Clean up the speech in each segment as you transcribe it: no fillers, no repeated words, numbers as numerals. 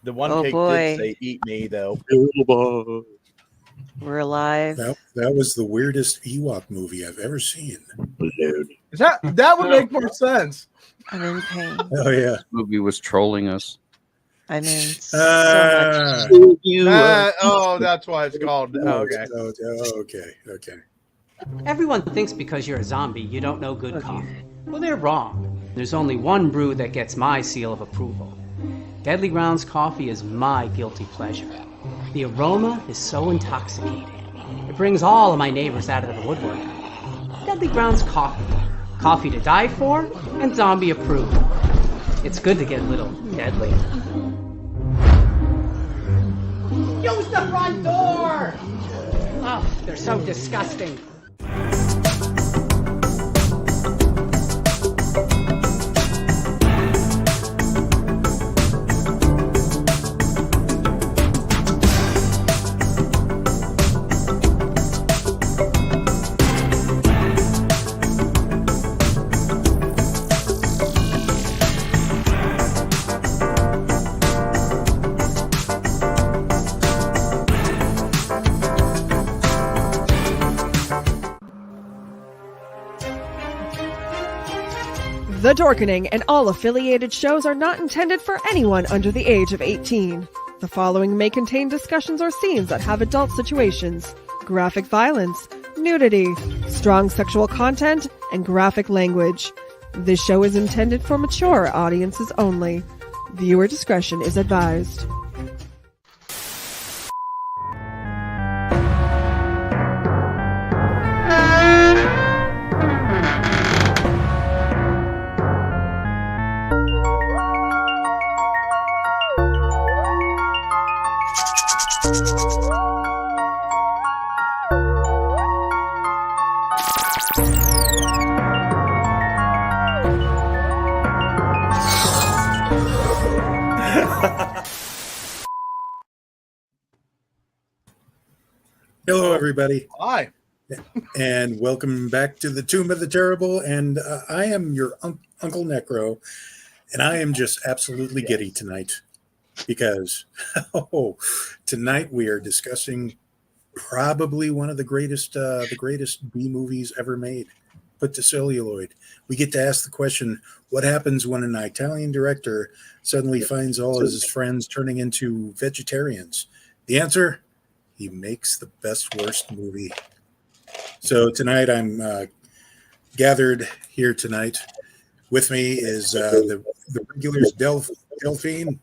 The one Oh, pig boy. did say "eat me," though. We're alive. That was the weirdest Ewok movie I've ever seen. That would make more sense. I'm in pain. Oh yeah, This movie was trolling us. I'm in so much. Oh, that's why it's called. Okay. Okay. Everyone thinks because you're a zombie, you don't know good coffee. Well, they're wrong. There's only one brew that gets my seal of approval. Deadly Grounds coffee is my guilty pleasure. The aroma is so intoxicating. It brings all of my neighbors out of the woodwork. Deadly Grounds coffee. Coffee to die for and zombie approved. It's good to get a little deadly. Use the front door! Oh, they're so disgusting. The Dorkening and all affiliated shows are not intended for anyone under the age of 18. The following may contain discussions or scenes that have adult situations, graphic violence, nudity, strong sexual content, and graphic language. This show is intended for mature audiences only. Viewer discretion is advised. Hello, everybody. Hi. And welcome back to the Tomb of the Terrible. And I am your Uncle Necro, and I am just absolutely giddy tonight because tonight we are discussing probably one of the greatest B movies ever made, put to celluloid. We get to ask the question: what happens when an Italian director suddenly finds all of his friends turning into vegetarians? The answer: he makes the best worst movie. So tonight I'm gathered here tonight. With me is the regulars Delphine,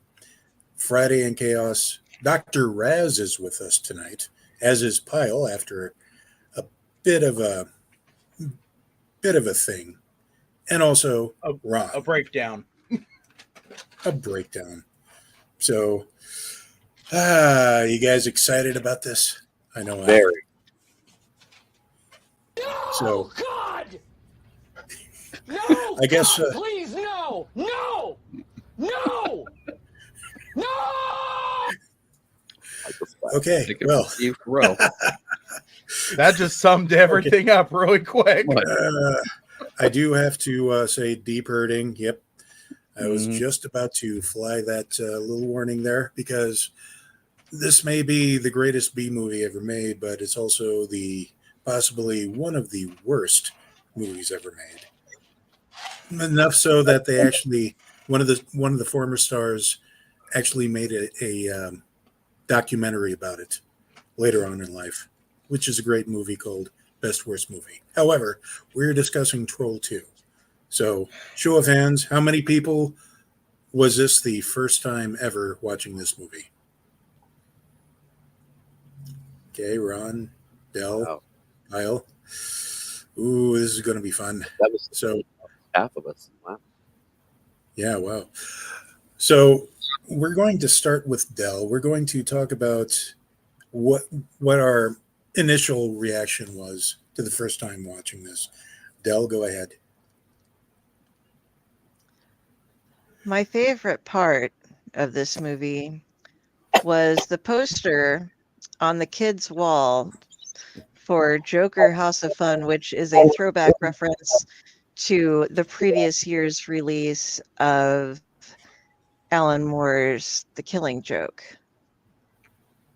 Friday in Chaos. Dr. Raz is with us tonight, as is Pyle after a bit of a thing. And also Ron. A breakdown. A breakdown. So you guys excited about this? I know. Very. So, God! No! I guess. God, please, no! No! No! No! Okay. Well, Steve Carell. That just summed everything up really quick. I do have to say deep hurting. Yep. I was just about to fly that little warning there because this may be the greatest B movie ever made, but it's also possibly one of the worst movies ever made. Enough so that they actually one of the former stars actually made a documentary about it later on in life, which is a great movie called Best Worst Movie. However, we're discussing Troll 2. So, show of hands, how many people was this the first time ever watching this movie? Okay, Ron, Del, Pyle. Ooh, this is going to be fun. That was so half of us. Wow. Yeah, wow. So we're going to start with Del. We're going to talk about what our initial reaction was to the first time watching this. Del, go ahead. My favorite part of this movie was the poster on the kids' wall for Joker House of Fun, which is a throwback reference to the previous year's release of Alan Moore's The Killing Joke.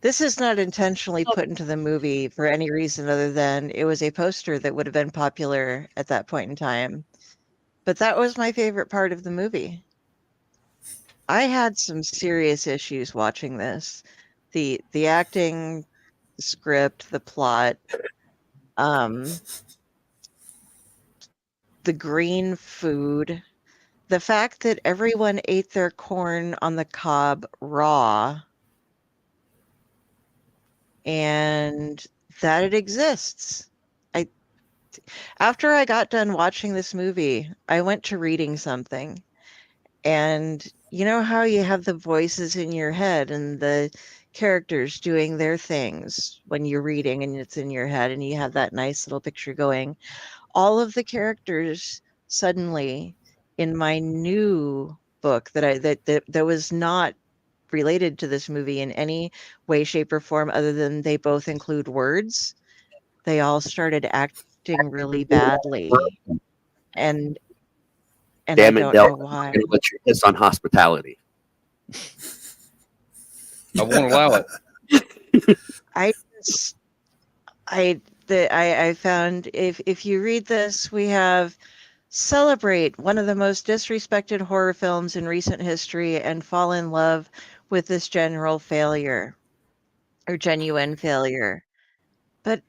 This is not intentionally put into the movie for any reason other than it was a poster that would have been popular at that point in time. But that was my favorite part of the movie. I had some serious issues watching this. The acting, the script, the plot, the green food, the fact that everyone ate their corn on the cob raw, and that it exists. After I got done watching this movie, I went to reading something. And you know how you have the voices in your head and the characters doing their things when you're reading and it's in your head and you have that nice little picture going. All of the characters suddenly in my new book that was not related to this movie in any way, shape, or form other than they both include words, they all started acting really badly. And Damn I it, don't Del. know why. I'm gonna let you piss on hospitality. I won't allow it. I found if you read this, we have celebrate one of the most disrespected horror films in recent history and fall in love with this general failure or genuine failure. But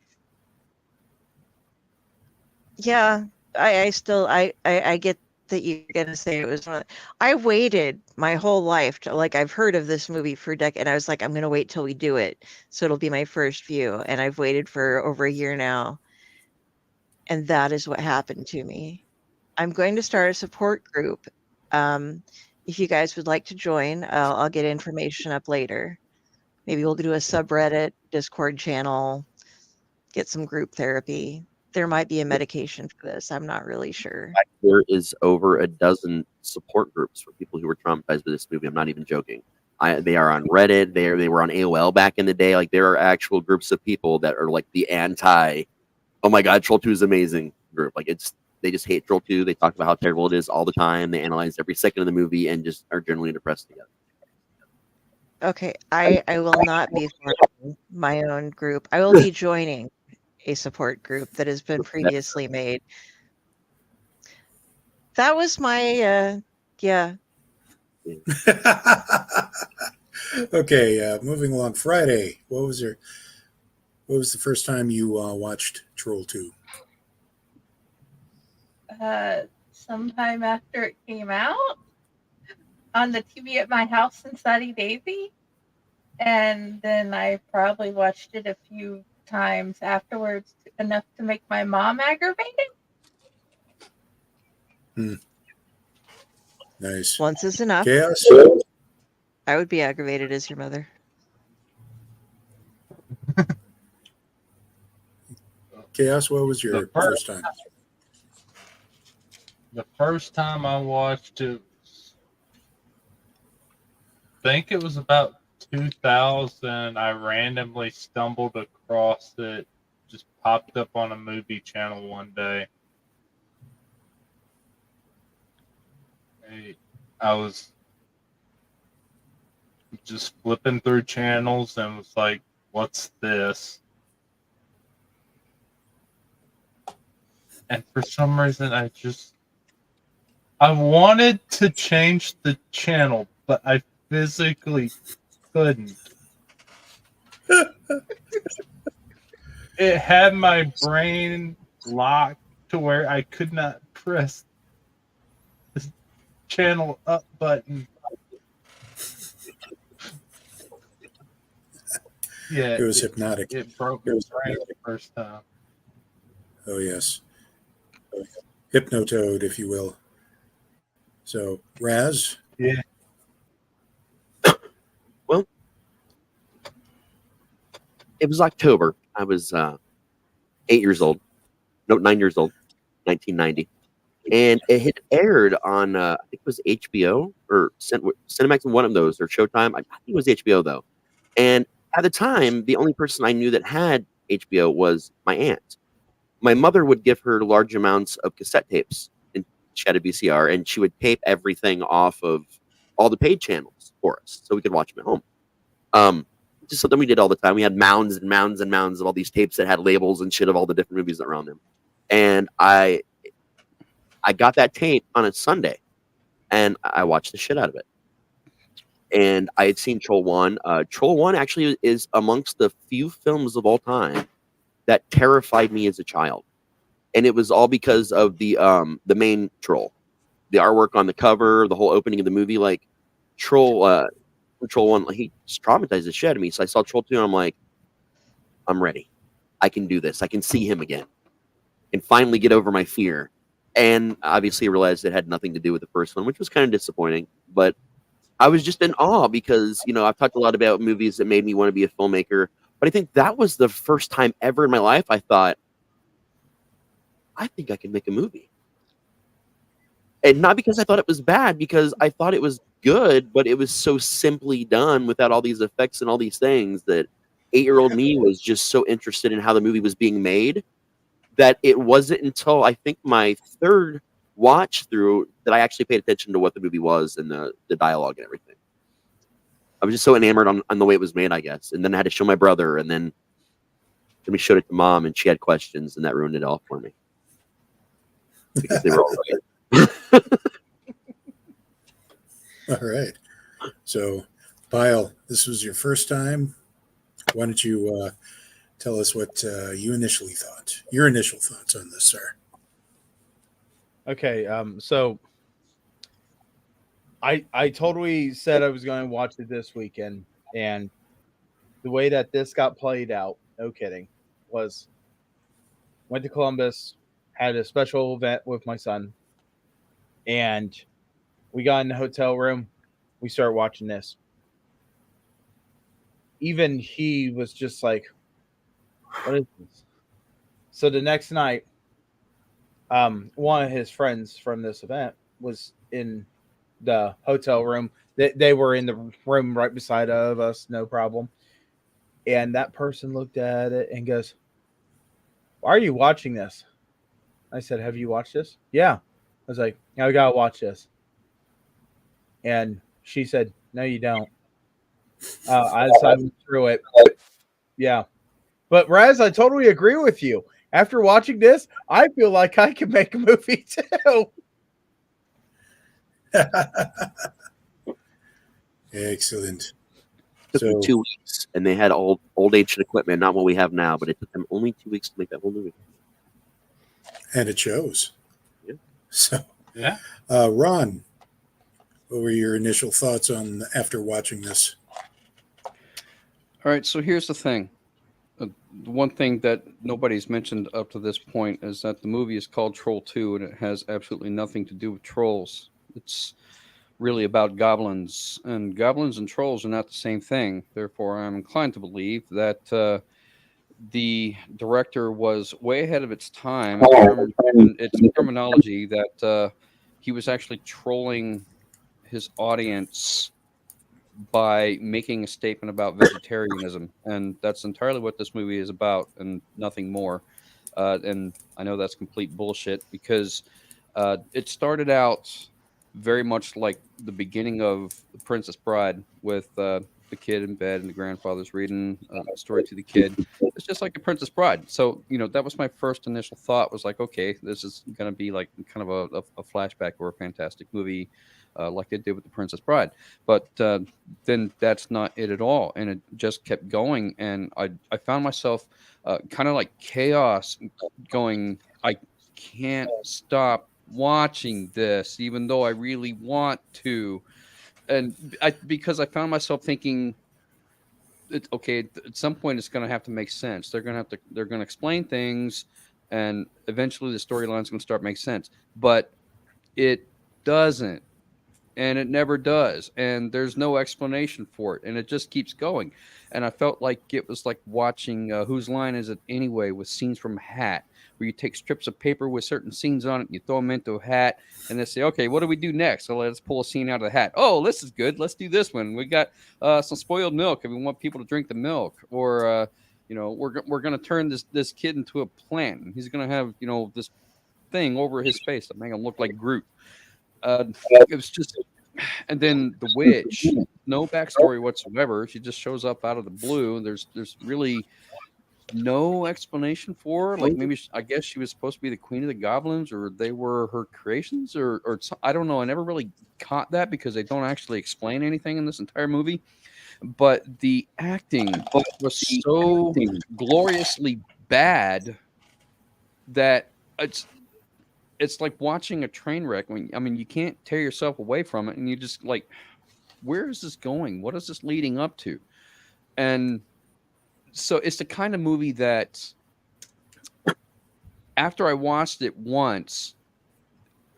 yeah, I still get that you're gonna say it was one. I waited my whole life to, like, I've heard of this movie for a decade, and I was like, I'm gonna wait till we do it, so it'll be my first view. And I've waited for over a year now, and that is what happened to me. I'm going to start a support group. If you guys would like to join, I'll get information up later. Maybe we'll do a subreddit, Discord channel, get some group therapy. There might be a medication for this. I'm not really sure. There is over a dozen support groups for people who were traumatized by this movie. I'm not even joking. They are on Reddit. They were on AOL back in the day. Like, there are actual groups of people that are like the anti, oh my God, Troll 2 is amazing group. Like, they just hate Troll 2. They talk about how terrible it is all the time. They analyze every second of the movie and just are generally depressed together. Okay, I will not be forming my own group. I will be joining a support group that has been previously made. That was my yeah. Okay, moving along. Friday, what was the first time you watched Troll 2? Sometime after it came out on the TV at my house in Sunny Daisy, and then I probably watched it a few times afterwards, enough to make my mom aggravated. Nice. Once is enough. Chaos? I would be aggravated as your mother. Chaos, what was your first time? The first time I watched it, I think it was about 2000. I randomly stumbled across it, just popped up on a movie channel one day. I was just flipping through channels and was like, what's this? And for some reason, I wanted to change the channel, but I physically couldn't. It had my brain locked to where I could not press the channel up button. Yeah, It was hypnotic. It broke my brain the first time. Oh, yes. Hypnotoad, if you will. So, Raz? Yeah. Well, it was October. I was 9 years old, 1990. And it had aired on, I think it was HBO or Cinemax, one of those, or Showtime. I think it was HBO, though. And at the time, the only person I knew that had HBO was my aunt. My mother would give her large amounts of cassette tapes, and she had a VCR, and she would tape everything off of all the paid channels for us so we could watch them at home. Just something we did all the time. We had mounds and mounds and mounds of all these tapes that had labels and shit of all the different movies that were on them. And I got that tape on a Sunday, and I watched the shit out of it. And I had seen Troll 1. Troll 1 actually is amongst the few films of all time that terrified me as a child. And it was all because of the main troll. The artwork on the cover, the whole opening of the movie, like Troll 1, he just traumatized the shit out of me. So I saw Troll 2 and I'm like, I'm ready. I can do this. I can see him again. And finally get over my fear. And obviously I realized it had nothing to do with the first one, which was kind of disappointing. But I was just in awe because, you know, I've talked a lot about movies that made me want to be a filmmaker. But I think that was the first time ever in my life I thought, I think I can make a movie. And not because I thought it was bad, because I thought it was good, but it was so simply done without all these effects and all these things that 8-year-old me was just so interested in how the movie was being made that it wasn't until I think my third watch through that I actually paid attention to what the movie was and the dialogue and everything. I was just so enamored on the way it was made, I guess. And then I had to show my brother, and then we showed it to Mom, and she had questions, and that ruined it all for me. Because they were all right. All right. So, Pyle, this was your first time. Why don't you tell us what you initially thought? Your initial thoughts on this, sir. Okay, so I totally said I was going to watch it this weekend, and the way that this got played out, no kidding, was went to Columbus, had a special event with my son, and we got in the hotel room. We started watching this. Even he was just like, what is this? So the next night, one of his friends from this event was in the hotel room. They were in the room right beside of us, no problem. And that person looked at it and goes, why are you watching this? I said, have you watched this? Yeah. I was like, I gotta watch this. And she said, no, you don't. I went through it. Yeah. But Raz, I totally agree with you. After watching this, I feel like I can make a movie too. Excellent. It took them 2 weeks, and they had old age equipment, not what we have now, but it took them only 2 weeks to make that whole movie. And it shows. Yeah. So, Yeah. Ron, what were your initial thoughts on after watching this? All right, so here's the thing. The one thing that nobody's mentioned up to this point is that the movie is called Troll 2, and it has absolutely nothing to do with trolls. It's really about goblins, and goblins and trolls are not the same thing. Therefore, I'm inclined to believe that the director was way ahead of its time in its terminology, that he was actually trolling his audience by making a statement about vegetarianism, and that's entirely what this movie is about, and nothing more. And I know that's complete bullshit, because it started out very much like the beginning of The Princess Bride, with the kid in bed and the grandfather's reading a story to the kid. It's just like The Princess Bride. So, you know, that was my first initial thought, was like, okay, this is going to be like kind of a flashback or a fantastic movie, like they did with The Princess Bride. But then that's not it at all. And it just kept going. And I found myself kind of like chaos going, I can't stop watching this, even though I really want to. And because I found myself thinking, okay, at some point it's going to have to make sense. They're going to explain things, and eventually the storyline's going to start to make sense. But it doesn't. And it never does. And there's no explanation for it. And it just keeps going. And I felt like it was like watching Whose Line Is It Anyway, with scenes from Hat, where you take strips of paper with certain scenes on it, and you throw them into a hat, and they say, okay, what do we do next? So let's pull a scene out of the hat. Oh, this is good. Let's do this one. We got some spoiled milk, and we want people to drink the milk. Or, you know, we're going to turn this kid into a plant. And he's going to have, you know, this thing over his face that make him look like Groot. It was just And then the witch, no backstory whatsoever. She just shows up out of the blue. There's really no explanation for her. Like maybe I guess she was supposed to be the queen of the goblins, or they were her creations, or I don't know. I never really caught that because they don't actually explain anything in this entire movie. But the acting was so gloriously bad that it's like watching a train wreck. I mean, you can't tear yourself away from it, and you just like, where is this going? What is this leading up to? And so it's the kind of movie that after I watched it once,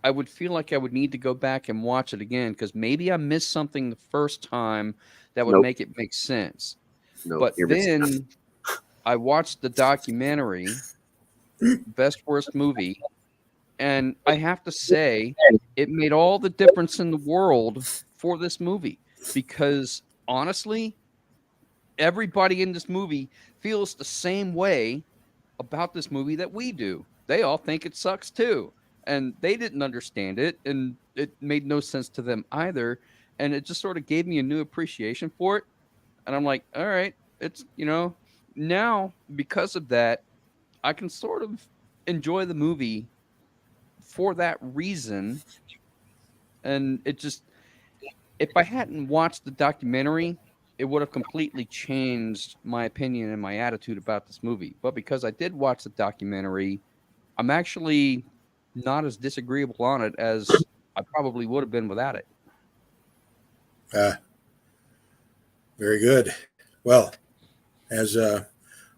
I would feel like I would need to go back and watch it again because maybe I missed something the first time that would make it make sense. But then I watched the documentary, Best Worst Movie, and I have to say it made all the difference in the world for this movie because honestly, everybody in this movie feels the same way about this movie that we do. They all think it sucks too. And they didn't understand it, and it made no sense to them either. And it just sort of gave me a new appreciation for it. And I'm like, all right, it's, now because of that, I can sort of enjoy the movie for that reason. And it just, if I hadn't watched the documentary, it would have completely changed my opinion and my attitude about this movie. But because I did watch the documentary, I'm actually not as disagreeable on it as I probably would have been without it. Very good. Well, as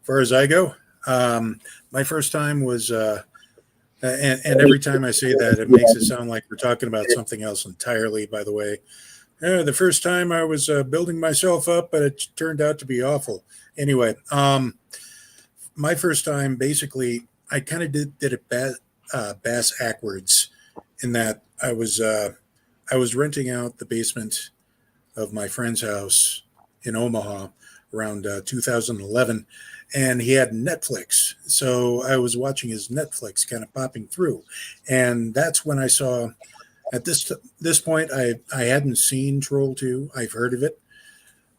far as I go, my first time was, and every time I say that, it makes it sound like we're talking about something else entirely, by the way. The first time I was building myself up, but it turned out to be awful. Anyway, my first time, basically, I kind of did it bass backwards in that I was renting out the basement of my friend's house in Omaha around 2011, and he had Netflix. So I was watching his Netflix kind of popping through, and that's when I saw. At this point, I hadn't seen Troll 2. I've heard of it,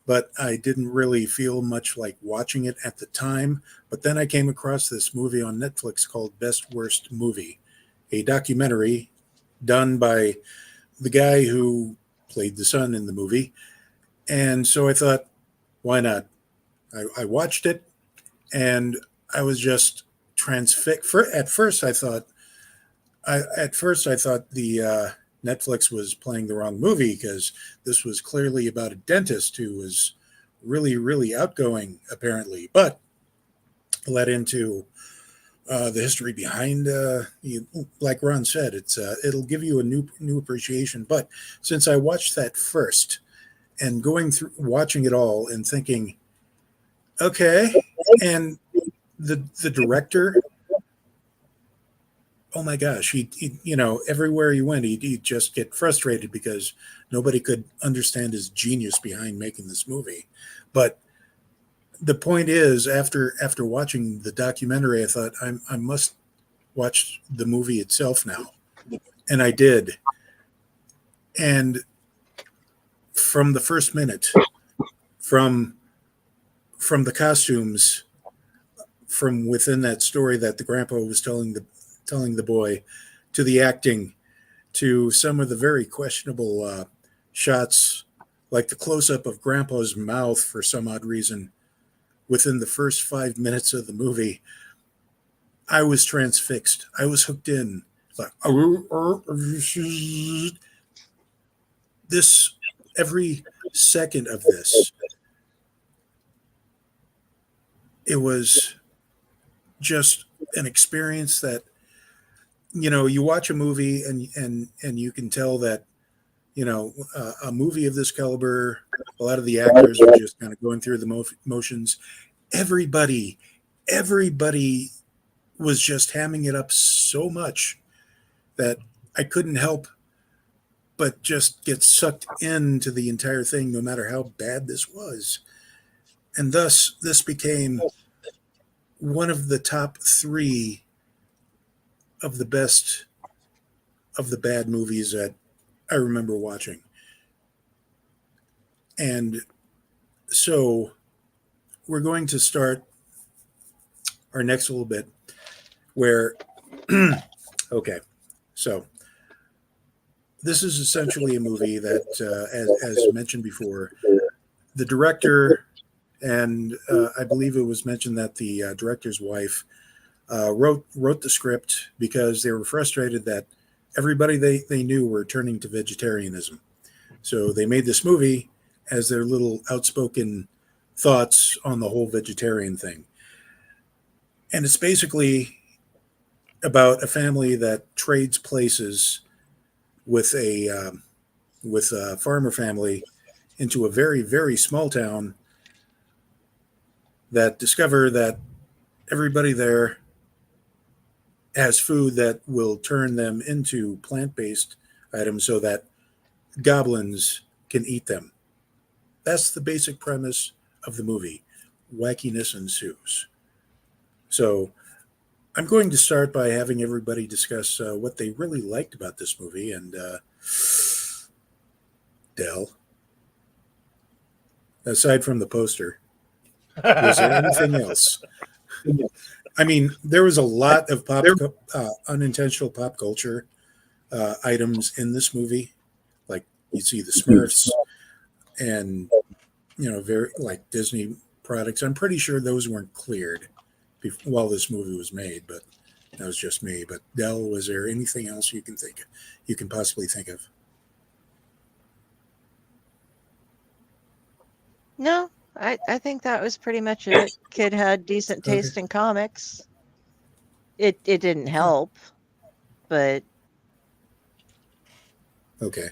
but I didn't really feel much like watching it at the time. But then I came across this movie on Netflix called Best Worst Movie, a documentary done by the guy who played the son in the movie. And so I thought, why not? I watched it, and I was just transfixed. At first, I thought the Netflix was playing the wrong movie because this was clearly about a dentist who was really, really outgoing, apparently, but led into the history behind. Like Ron said, it'll give you a new appreciation. But since I watched that first, and going through watching it all and thinking, okay, and the director. Oh my gosh, he everywhere he went, he'd just get frustrated because nobody could understand his genius behind making this movie. But the point is, after watching the documentary, I thought I must watch the movie itself now, and I did. And from the first minute, from the costumes, from within that story that the grandpa was telling the boy, to the acting, to some of the very questionable shots, like the close-up of Grandpa's mouth for some odd reason within the first 5 minutes of the movie, I was transfixed. I was hooked in. Like, this, every second of this, it was just an experience that, you watch a movie and you can tell that, a movie of this caliber, a lot of the actors are just kind of going through the motions. Everybody was just hamming it up so much that I couldn't help but just get sucked into the entire thing, no matter how bad this was. And thus, this became one of the top 3 of the best of the bad movies that I remember watching. And so we're going to start our next little bit where, okay, so this is essentially a movie that, as mentioned before, the director, and I believe it was mentioned that the director's wife wrote the script because they were frustrated that everybody they knew were turning to vegetarianism. So they made this movie as their little outspoken thoughts on the whole vegetarian thing. And it's basically about a family that trades places with a farmer family into a very, very small town that discover that everybody there has food that will turn them into plant-based items so that goblins can eat them. That's the basic premise of the movie. Wackiness ensues. So I'm going to start by having everybody discuss what they really liked about this movie. And Del, aside from the poster, was there anything else? I mean, there was a lot of unintentional pop culture items in this movie. Like you see the Smurfs and, very like Disney products. I'm pretty sure those weren't cleared while this movie was made, but that was just me. But Del, was there anything else you can possibly think of? No, I think that was pretty much it. Kid had decent taste in comics. It didn't help, but okay.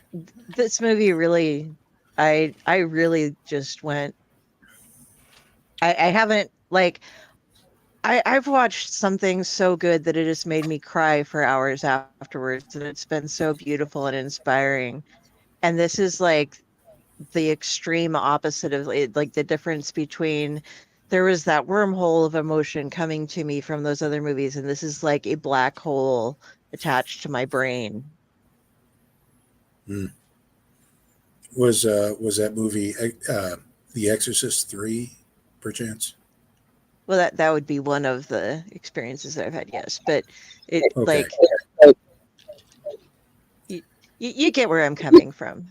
This movie really, I really just went. I haven't I've watched something so good that it just made me cry for hours afterwards, and it's been so beautiful and inspiring. And this is like the extreme opposite of like the difference between there was that wormhole of emotion coming to me from those other movies, and this is like a black hole attached to my brain. Was that movie The Exorcist 3 perchance? Well, that would be one of the experiences that I've had, yes. But it Okay. you get where I'm coming from.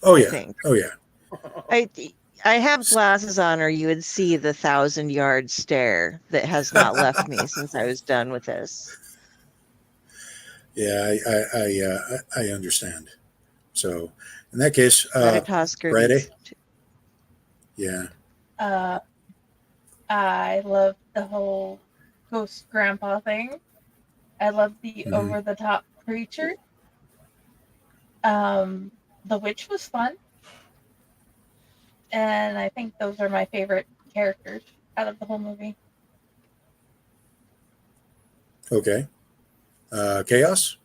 Oh I yeah. think. Oh yeah. I have glasses on, or you would see the 1,000-yard stare that has not left me since I was done with this. Yeah, I understand. So in that case, Friday? Yeah. I love the whole ghost grandpa thing. I love the over-the-top creature. The witch was fun. And I think those are my favorite characters out of the whole movie. Okay. Chaos?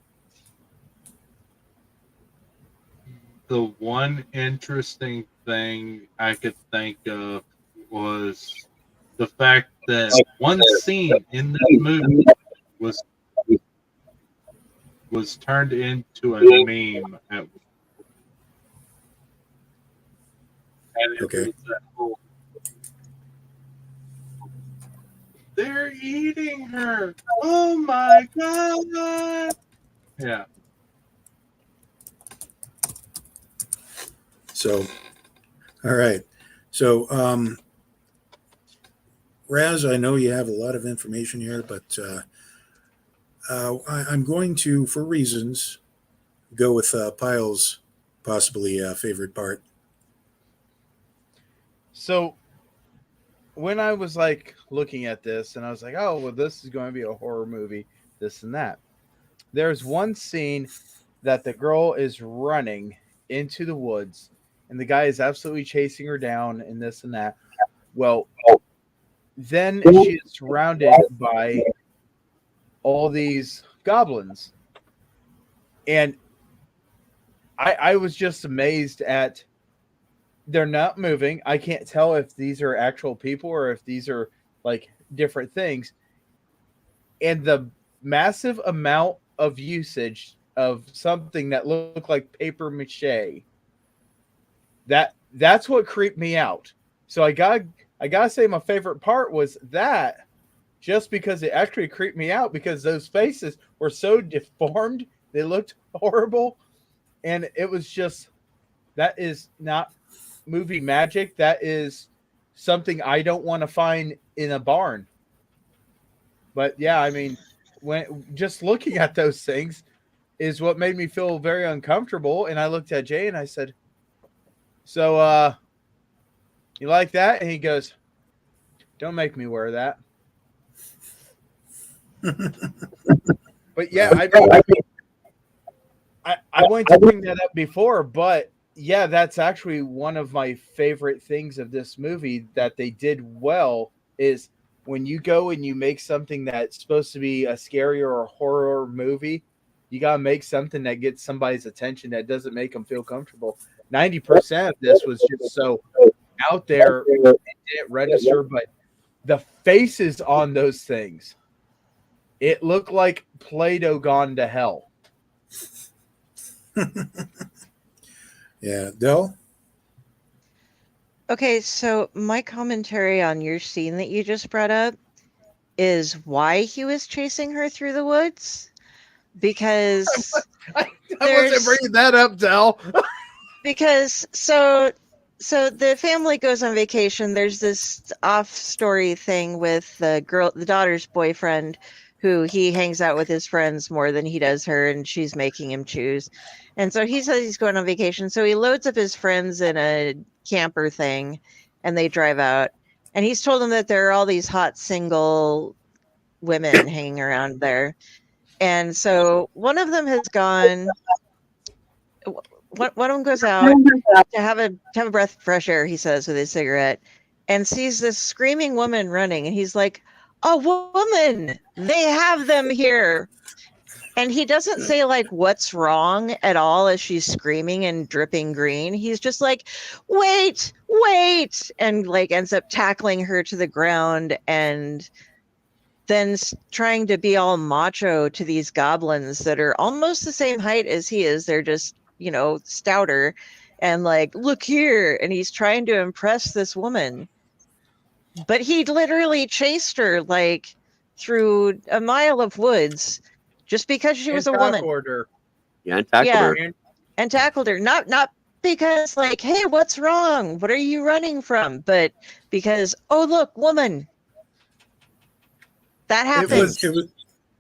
The one interesting thing I could think of was the fact that one scene in this movie was turned into a meme at Okay. They're eating her. Oh my god. Yeah. So, all right. So, Raz, I know you have a lot of information here, but I'm going to, for reasons, go with Pyle's possibly favorite part. So when I was like looking at this and I was like, oh, well, this is going to be a horror movie, this and that. There's one scene that the girl is running into the woods and the guy is absolutely chasing her down and this and that. Well, then she is surrounded by all these goblins. And I was just amazed at they're not moving. I can't tell if these are actual people or if these are like different things. And the massive amount of usage of something that looked like paper mache, that that's what creeped me out. So I gotta say my favorite part was that, just because it actually creeped me out, because those faces were so deformed, they looked horrible, and it was just, that is not movie magic. That is something I don't want to find in a barn. But yeah, I mean, when just looking at those things is what made me feel very uncomfortable. And I looked at Jay and I said, so you like that? And he goes, don't make me wear that. But yeah, I wanted to bring that up before, but yeah, that's actually one of my favorite things of this movie that they did well, is when you go and you make something that's supposed to be a scary or a horror movie, you got to make something that gets somebody's attention, that doesn't make them feel comfortable. 90% of this was just so out there, it didn't register, but the faces on those things, it looked like Play-Doh gone to hell. Yeah, Del? Okay, so my commentary on your scene that you just brought up is why he was chasing her through the woods. Because I wasn't bringing that up, Del. Because so the family goes on vacation. There's this off-story thing with the daughter's boyfriend, who he hangs out with his friends more than he does her, and she's making him choose. And so he says he's going on vacation. So he loads up his friends in a camper thing, and they drive out. And he's told them that there are all these hot single women hanging around there. And so one of them has gone. One of them goes out to have a breath of fresh air, he says, with his cigarette, and sees this screaming woman running. And he's like, a woman! They have them here! And he doesn't say, like, what's wrong at all as she's screaming and dripping green. He's just like, wait! And, like, ends up tackling her to the ground and then trying to be all macho to these goblins that are almost the same height as he is. They're just, stouter, and like, look here. And he's trying to impress this woman. But he literally chased her, like, through a mile of woods just because she was a woman. Yeah, and tackled her. And tackled her. Not because, like, hey, what's wrong? What are you running from? But because, oh, look, woman. That happens. It was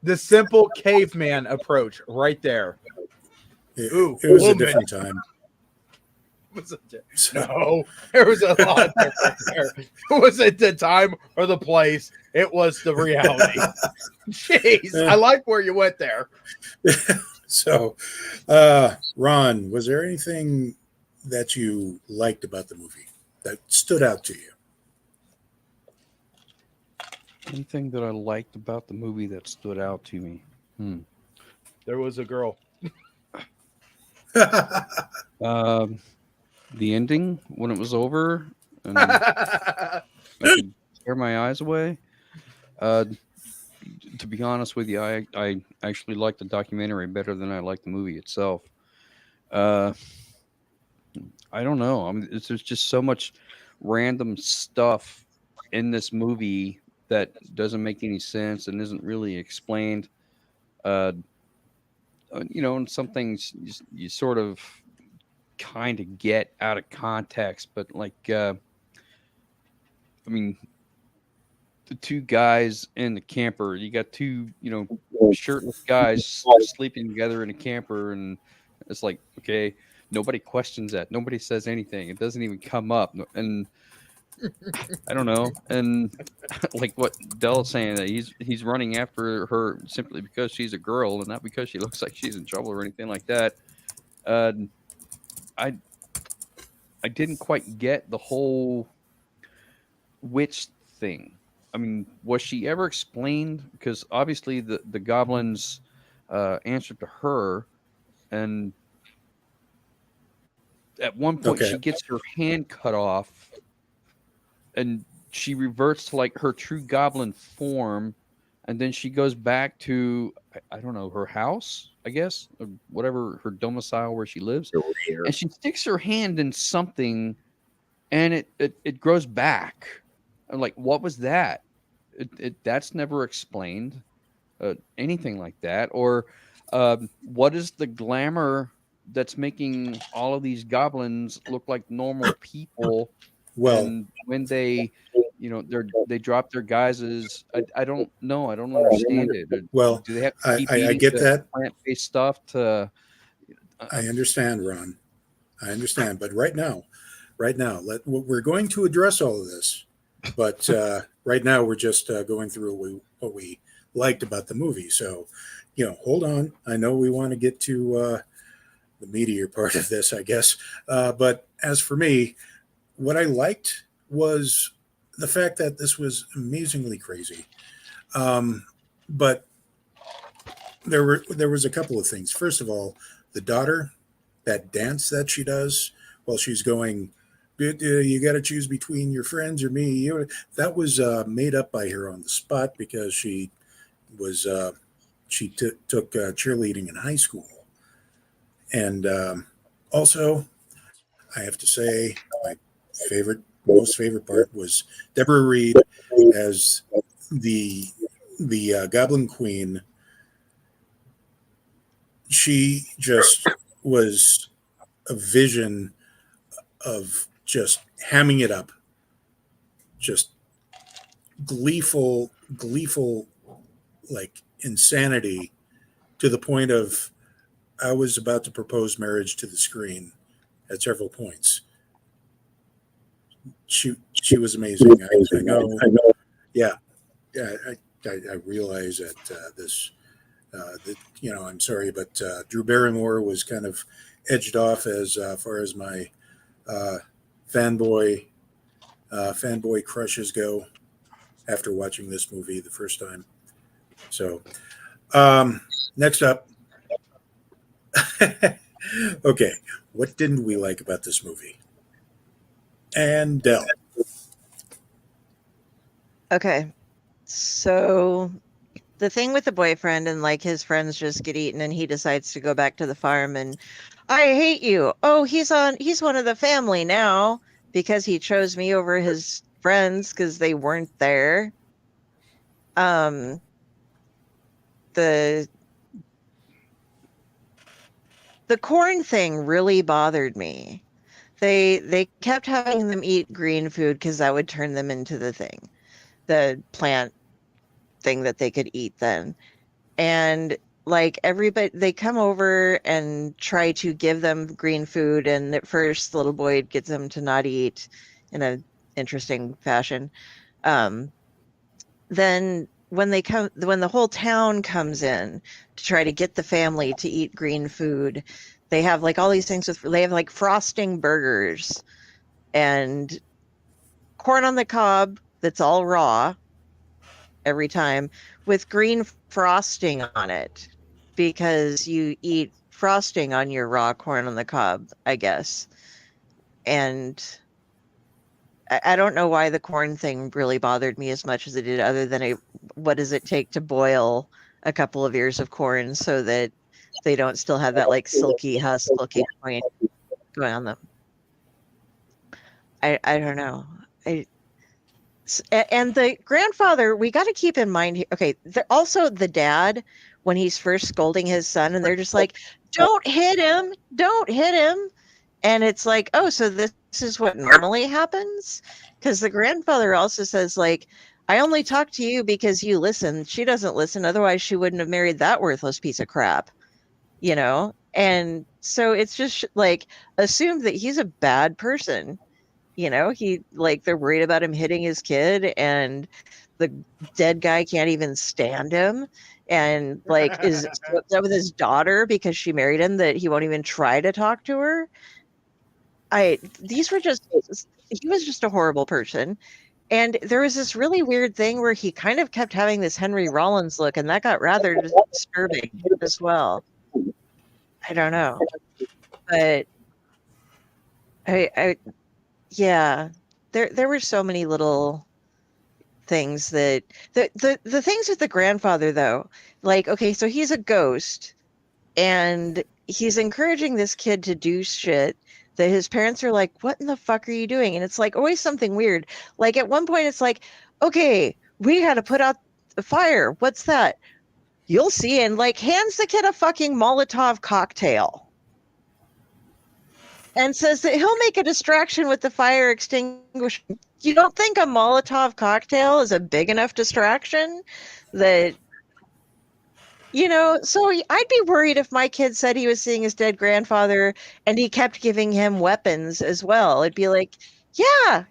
the simple caveman approach right there. It was a different time. No, there was a lot different there. It wasn't the time or the place. It was the reality. Jeez, I like where you went there. So, Ron, was there anything that you liked about the movie that stood out to you? Anything that I liked about the movie that stood out to me? There was a girl. The ending when it was over, and I could tear my eyes away. To be honest with you, I actually liked the documentary better than I liked the movie itself. I don't know. I mean, there's just so much random stuff in this movie that doesn't make any sense and isn't really explained. And some things you sort of kind of get out of context, but like, I mean, the two guys in the camper, you got two, shirtless guys sleeping together in a camper, and it's like, okay, nobody questions that. Nobody says anything. It doesn't even come up. And I don't know. And like what Del is saying, that he's running after her simply because she's a girl and not because she looks like she's in trouble or anything like that. I didn't quite get the whole witch thing. I mean, was she ever explained? Because obviously the goblins answered to her, and at one point she gets her hand cut off, and she reverts to like her true goblin form, and then she goes back to, I don't know, her house, I guess, or whatever, her domicile where she lives, and she sticks her hand in something and it grows back. I'm like, what was that? That's never explained. Anything like that, or what is the glamour that's making all of these goblins look like normal people? Well, And when they, they drop their guises, I don't know. I don't understand it. Well, do they have to keep I eating get the that. plant-based stuff to? I understand, Ron. I understand, but right now, we're going to address all of this. But right now, we're just going through what we liked about the movie. So, hold on. I know we want to get to the meatier part of this, I guess. But as for me, what I liked was the fact that this was amazingly crazy. But there was a couple of things. First of all, the daughter, that dance that she does while she's going, you got to choose between your friends or me. That was made up by her on the spot because she was took cheerleading in high school. And also, I have to say, my most favorite part was Deborah Reed as the Goblin Queen. She just was a vision of just hamming it up, just gleeful, like insanity, to the point of I was about to propose marriage to the screen at several points. She was amazing. I know. Yeah. I realize that this. I'm sorry, but Drew Barrymore was kind of edged off as far as my fanboy crushes go after watching this movie the first time. So, next up. Okay, what didn't we like about this movie? And Del. Okay, so the thing with the boyfriend and like his friends just get eaten and he decides to go back to the farm and I hate you. Oh, he's one of the family now because he chose me over his friends because they weren't there. The corn thing really bothered me. They kept having them eat green food because that would turn them into the plant thing that they could eat then. And like everybody, they come over and try to give them green food, and at first the little boy gets them to not eat in a interesting fashion. Then when the whole town comes in to try to get the family to eat green food, they have like all these things they have like frosting burgers and corn on the cob that's all raw every time with green frosting on it because you eat frosting on your raw corn on the cob, I guess. And I don't know why the corn thing really bothered me as much as it did, other than what does it take to boil a couple of ears of corn so that they don't still have that like silky husk looking point going on them. I don't know. And the grandfather, we got to keep in mind here. Okay, also the dad, when he's first scolding his son, and they're just like, "Don't hit him! Don't hit him!" And it's like, oh, so this is what normally happens? Because the grandfather also says, like, I only talk to you because you listen. She doesn't listen. Otherwise, she wouldn't have married that worthless piece of crap, And so it's just like assumed that he's a bad person. They're worried about him hitting his kid, and the dead guy can't even stand him. And like is upset with his daughter because she married him that he won't even try to talk to her. He was just a horrible person. And there was this really weird thing where he kind of kept having this Henry Rollins look, and that got rather disturbing as well. I don't know. But there were so many little things that the things with the grandfather though, like, okay, so he's a ghost and he's encouraging this kid to do shit that his parents are like, what in the fuck are you doing? And it's like always something weird. Like at one point it's like, okay, we got to put out the fire. What's that? You'll see. And like hands the kid a fucking Molotov cocktail and says that he'll make a distraction with the fire extinguisher. You don't think a Molotov cocktail is a big enough distraction that, you know, so I'd be worried if my kid said he was seeing his dead grandfather and he kept giving him weapons as well. It'd be like, yeah,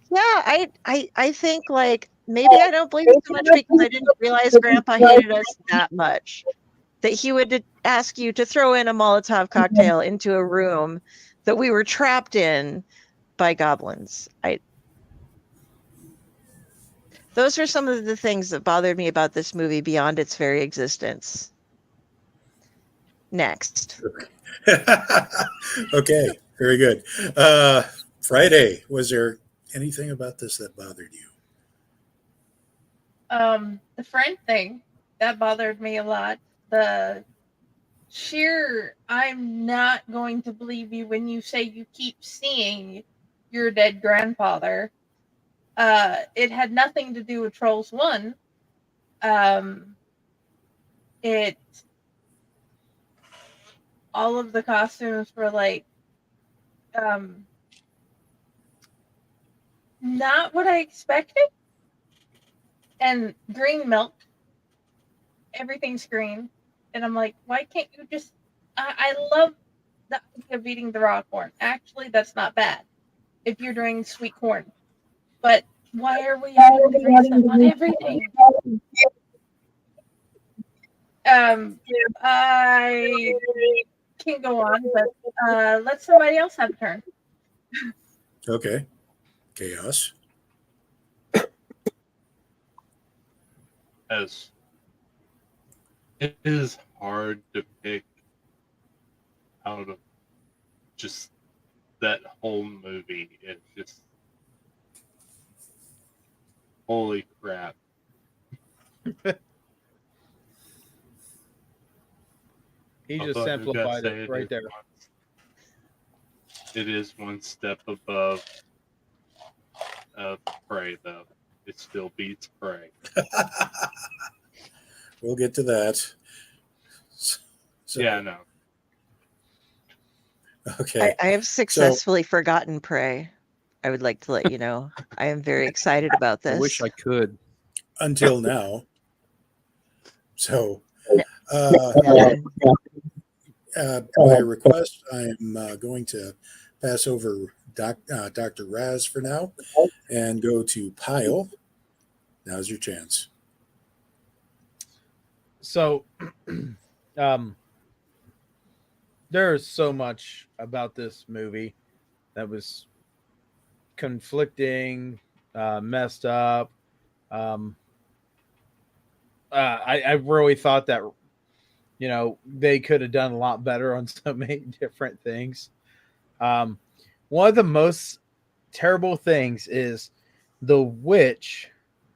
I think like maybe I don't believe it so much because I didn't realize Grandpa hated us that much that he would ask you to throw in a Molotov cocktail into a room that we were trapped in by goblins. Those are some of the things that bothered me about this movie beyond its very existence. Next. Okay, very good. Friday, was there anything about this that bothered you? The friend thing that bothered me a lot. The sheer, I'm not going to believe you when you say you keep seeing your dead grandfather. It had nothing to do with Trolls 1. All of the costumes were like, not what I expected. And green milk. Everything's green. And I'm like, why can't you just... I love the idea of eating the raw corn. Actually, that's not bad if you're doing sweet corn. But why are we adding the green stuff on everything? I can't go on, but let somebody else have a turn. Okay. Chaos. As it is hard to pick out of just that whole movie. It's just holy crap. He just simplified it right there. It is one step above Prey, though. It still beats Prey. We'll get to that. So, yeah, no. Okay. I have successfully forgotten Prey. I would like to let you know. I am very excited about this. I wish I could. Until now. So, by request, I am going to pass over Dr. Raz for now and go to Pyle. Now's your chance. So, there's so much about this movie that was conflicting, messed up. I really thought that, you know, they could have done a lot better on so many different things. One of the most terrible things is the witch,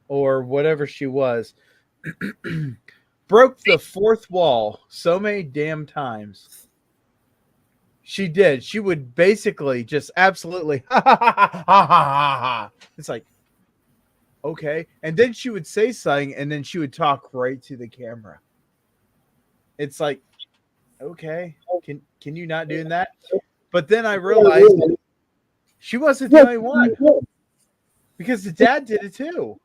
or whatever she was, broke the fourth wall so many damn times. She did. She would basically just absolutely ha ha ha ha ha ha ha. It's like, okay. And then she would say something and then she would talk right to the camera. It's like, okay, can you not do that? But then I realized she wasn't the only one, because the dad did it too.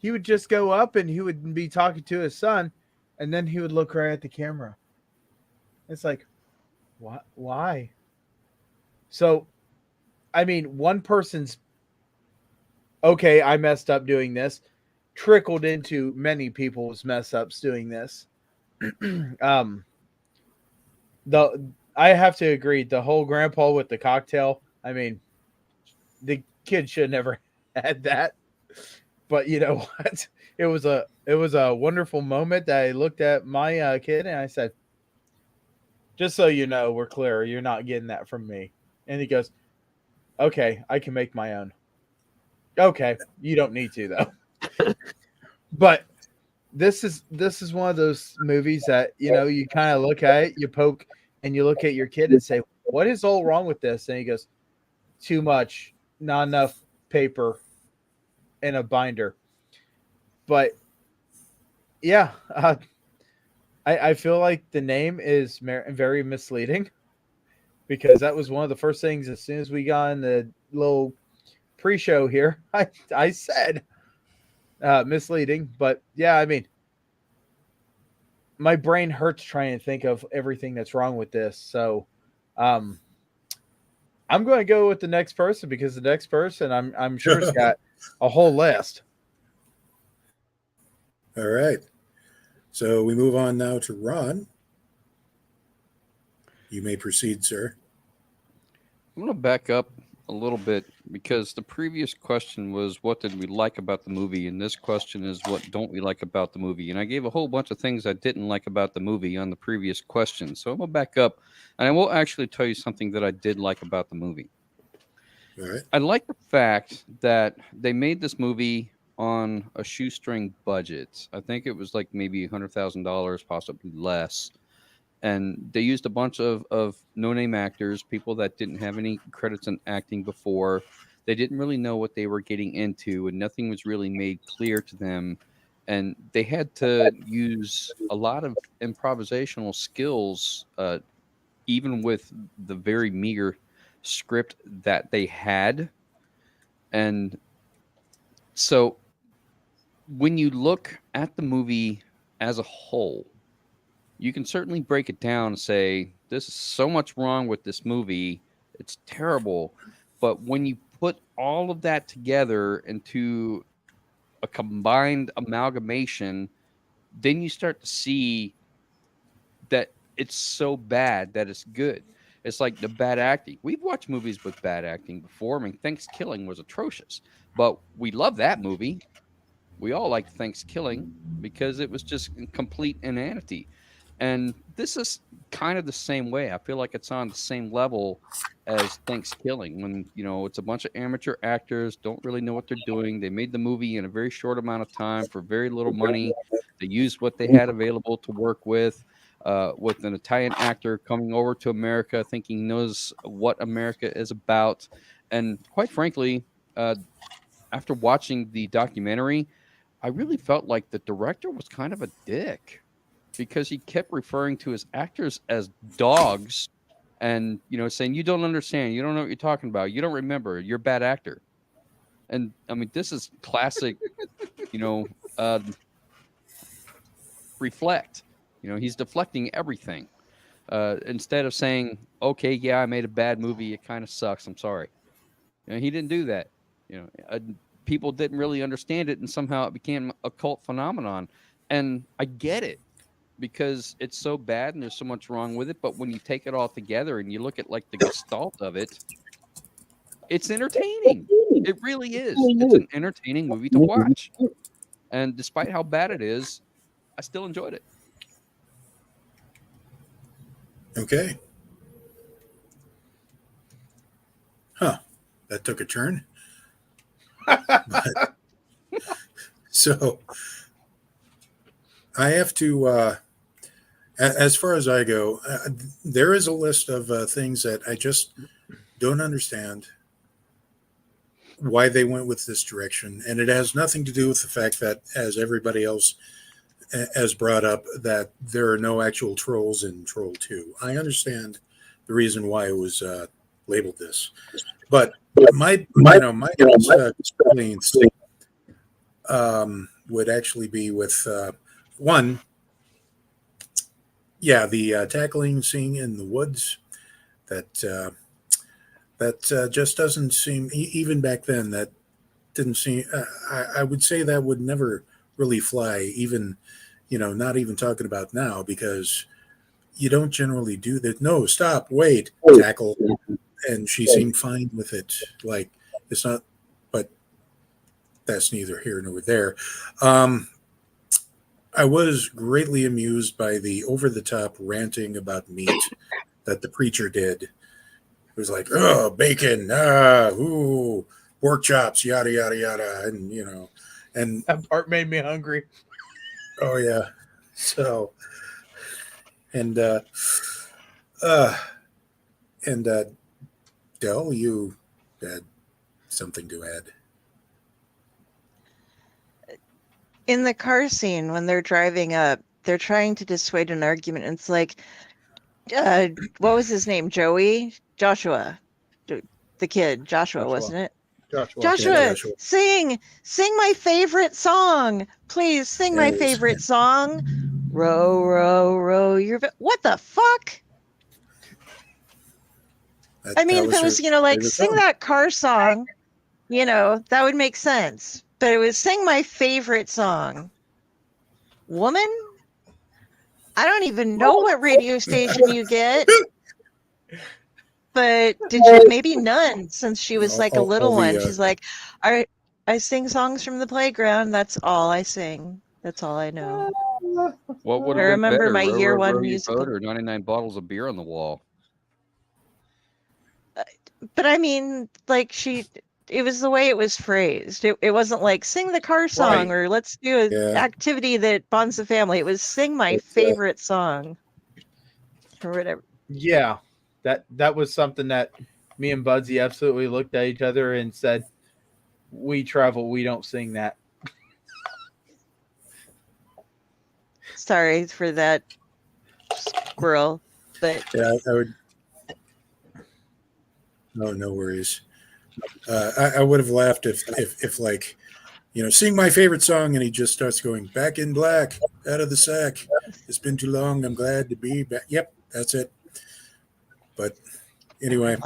He would just go up and he would be talking to his son, and then he would look right at the camera. It's like, what? Why? So, I mean, one person's, okay, I messed up doing this, trickled into many people's mess ups doing this. I have to agree, the whole grandpa with the cocktail, I mean, the kid should have never had that. But you know what? It was a wonderful moment that I looked at my kid and I said, just so you know, we're clear, you're not getting that from me. And he goes, okay, I can make my own. Okay, you don't need to though. But this is one of those movies that, you know, you kind of look at it, you poke, and you look at your kid and say, what is all wrong with this? And he goes, too much, not enough paper in a binder. But yeah, I feel like the name is very misleading, because that was one of the first things as soon as we got in the little pre-show here, I said misleading. But yeah, I mean, my brain hurts trying to think of everything that's wrong with this. So I'm going to go with the next person, because the next person I'm sure has got a whole list. All right. So we move on now to Ron. You may proceed, sir. I'm going to back up a little bit, because the previous question was what did we like about the movie, and this question is what don't we like about the movie. And I gave a whole bunch of things I didn't like about the movie on the previous question. So I'm going to back up, and I will actually tell you something that I did like about the movie. All right. I like the fact that they made this movie on a shoestring budget. I think it was like maybe $100,000, possibly less. And they used a bunch of no-name actors, people that didn't have any credits in acting before. They didn't really know what they were getting into, and nothing was really made clear to them. And they had to use a lot of improvisational skills, even with the very meager script that they had. And so when you look at the movie as a whole, you can certainly break it down and say, this is so much wrong with this movie. It's terrible. But when you put all of that together into a combined amalgamation, then you start to see that it's so bad that it's good. It's like the bad acting. We've watched movies with bad acting before. I mean, Thanksgiving was atrocious, but we love that movie. We all like Thanksgiving because it was just complete inanity. And this is kind of the same way. I feel like it's on the same level as Thanksgiving, when, you know, it's a bunch of amateur actors, don't really know what they're doing. They made the movie in a very short amount of time for very little money. They used what they had available to work with an Italian actor coming over to America thinking he knows what America is about. And quite frankly, after watching the documentary, I really felt like the director was kind of a dick, because he kept referring to his actors as dogs and, you know, saying, you don't understand. You don't know what you're talking about. You don't remember. You're a bad actor. And I mean, this is classic, you know, reflect. You know, he's deflecting everything. Instead of saying, okay, yeah, I made a bad movie. It kind of sucks. I'm sorry. You know, he didn't do that. You know, people didn't really understand it, and somehow it became a cult phenomenon. And I get it, because it's so bad and there's so much wrong with it. But when you take it all together and you look at like the gestalt of it, it's entertaining. It really is. It's an entertaining movie to watch. And despite how bad it is, I still enjoyed it. Okay. Huh. That took a turn. So I have to, as far as I go, there is a list of things that I just don't understand why they went with this direction. And it has nothing to do with the fact that, as everybody else has brought up, that there are no actual trolls in Troll 2. I understand the reason why it was labeled this. But my complaints would actually be with one, the tackling scene in the woods. That just doesn't seem, even back then, that didn't seem. I would say that would never really fly, even, you know, not even talking about now, because you don't generally do that. No, stop, wait, tackle. And she seemed fine with it. Like, it's not, but that's neither here nor there. I was greatly amused by the over-the-top ranting about meat that the preacher did. It was like, oh, bacon, ooh, pork chops, yada, yada, yada. And, you know, and that part made me hungry. Oh, yeah. So, and And Del, you had something to add. In the car scene, when they're driving up, they're trying to dissuade an argument. And it's like, what was his name? Joshua, the kid, Joshua, wasn't it? Joshua, Yeah, Joshua. sing my favorite song, please. Sing my Yes. favorite song. Row, row, row your. What the fuck? I mean, if it was, like sing that car song, that would make sense. But it was sing my favorite song. Woman? I don't even know what radio station you get. But did you? Maybe none, since she was like a little one. She's like, I sing songs from the playground. That's all I sing. That's all I know. What would I have been remember better, my Row, year Row, one Row Your musical. Boat or 99 bottles of beer on the wall? But I mean, like it was the way it was phrased. It wasn't like sing the car song or let's do an activity that bonds the family. It was sing my favorite song or whatever. Yeah, that was something that me and Budsy absolutely looked at each other and said, "We travel, we don't sing that." Sorry for that, squirrel, but yeah, I would. No worries. I would have laughed if like, sing my favorite song, and he just starts going back in black, out of the sack. It's been too long. I'm glad to be back. Yep, that's it. But anyway,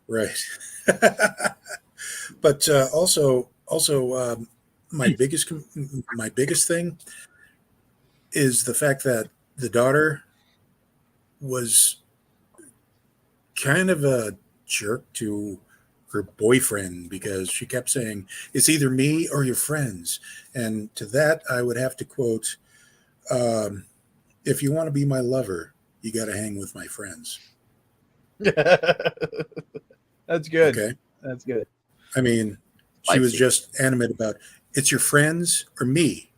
right. But also, my biggest thing is the fact that the daughter was kind of a jerk to her boyfriend because she kept saying, it's either me or your friends. And to that, I would have to quote, if you want to be my lover, you got to hang with my friends. That's good. Okay. That's good. I mean, she was just animate about it's your friends or me.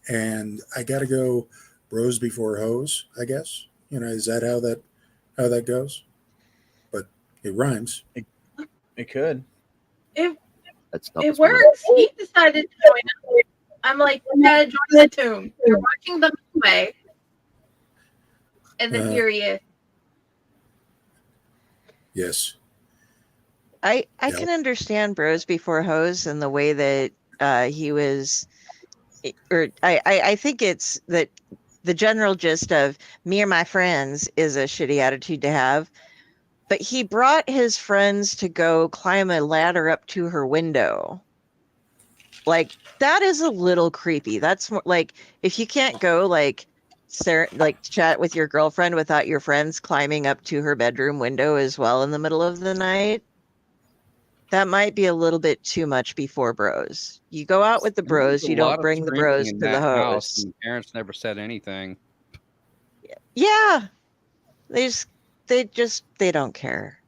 And I got to go bros before hoes, I guess. Is that how that goes? But it rhymes. It could. It works. He decided to join us. I'm like, you gotta join the tomb. You're watching them anyway. And then here he is. Yes. I can understand bros before hoes and the way that he was, or I think it's that the general gist of me or my friends is a shitty attitude to have. But he brought his friends to go climb a ladder up to her window. Like, that is a little creepy. That's more like, if you can't go chat with your girlfriend without your friends climbing up to her bedroom window as well in the middle of the night, that might be a little bit too much before bros. You go out with the bros, you don't bring the bros to the house. And parents never said anything. Yeah. They don't care.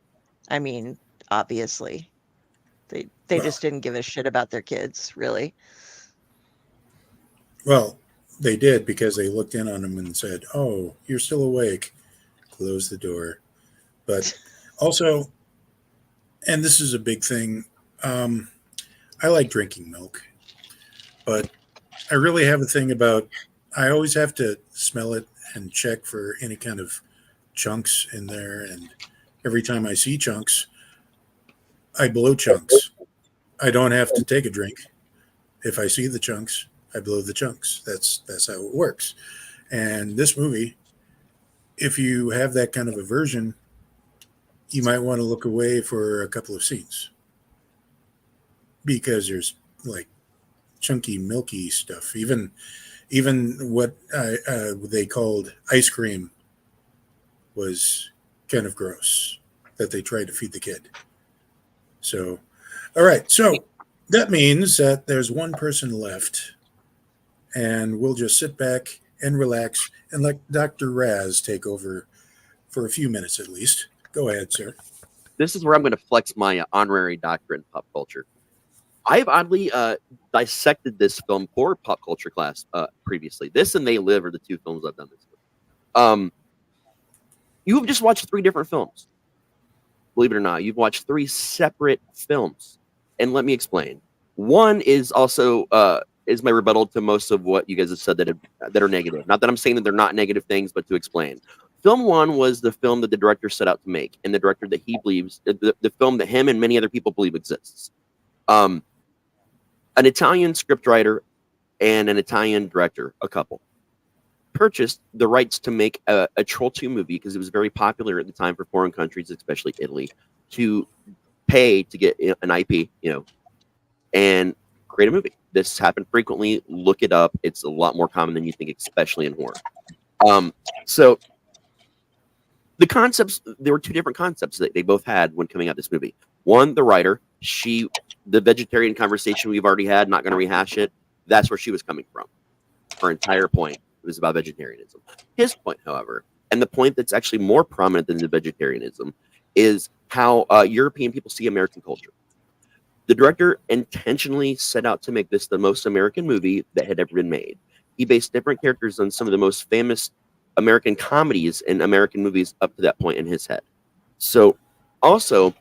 I mean, obviously. They just didn't give a shit about their kids, really. Well, they did because they looked in on him and said, "Oh, you're still awake." Close the door. But also, and this is a big thing, I like drinking milk, but I really have a thing about, I always have to smell it and check for any kind of chunks in there. And every time I see chunks, I blow chunks. I don't have to take a drink. If I see the chunks, I blow the chunks. That's how it works. And this movie, if you have that kind of aversion, you might want to look away for a couple of scenes because there's like chunky, milky stuff. Even what they called ice cream was kind of gross that they tried to feed the kid. So, all right. So that means that there's one person left, and we'll just sit back and relax and let Dr. Raz take over for a few minutes at least. Go ahead, sir. This is where I'm going to flex my honorary doctorate in pop culture. I've oddly dissected this film for pop culture class previously. This and They Live are the two films I've done this with. You've just watched 3 different films. Believe it or not, you've watched 3 separate films. And let me explain. One is also is my rebuttal to most of what you guys have said that are negative. Not that I'm saying that they're not negative things, but to explain. Film 1 was the film that the director set out to make, and the director that he believes, the film that him and many other people believe exists. An Italian scriptwriter and an Italian director, a couple, purchased the rights to make a Troll 2 movie because it was very popular at the time for foreign countries, especially Italy, to pay to get an IP, and create a movie. This happened frequently. Look it up. It's a lot more common than you think, especially in horror. So the concepts, there were 2 different concepts that they both had when coming out this movie. One, the writer, the vegetarian conversation we've already had, not going to rehash it. That's where she was coming from. Her entire point was about vegetarianism. His point, however, and the point that's actually more prominent than the vegetarianism, is how European people see American culture. The director intentionally set out to make this the most American movie that had ever been made. He based different characters on some of the most famous American comedies and American movies up to that point in his head. So, also,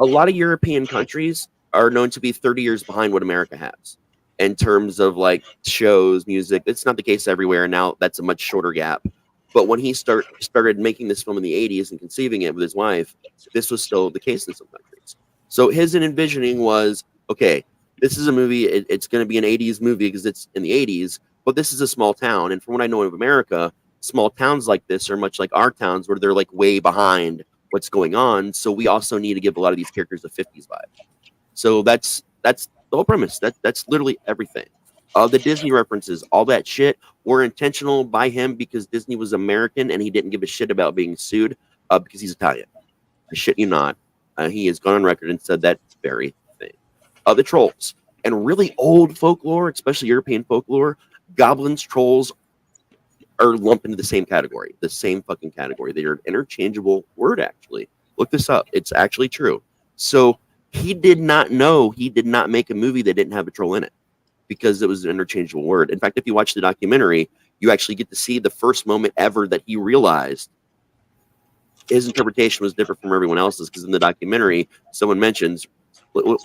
a lot of European countries are known to be 30 years behind what America has in terms of like shows, music. It's not the case everywhere. Now that's a much shorter gap. But when he started making this film in the 80s and conceiving it with his wife, this was still the case in some countries. So his envisioning was, okay, this is a movie. It's going to be an 80s movie because it's in the 80s, but this is a small town. And from what I know of America, small towns like this are much like our towns where they're like way behind what's going on. So we also need to give a lot of these characters a 50s vibe. So that's the whole premise. That's literally everything. The Disney references, all that shit, were intentional by him because Disney was American and he didn't give a shit about being sued because he's Italian. I shit you not. He has gone on record and said that very thing. The trolls and really old folklore, especially European folklore, goblins, trolls are lumped into the same category, the same fucking category. They are an interchangeable word, actually. Look this up. It's actually true. So he did not know, he did not make a movie that didn't have a troll in it because it was an interchangeable word. In fact, if you watch the documentary, you actually get to see the first moment ever that he realized his interpretation was different from everyone else's, because in the documentary, someone mentions,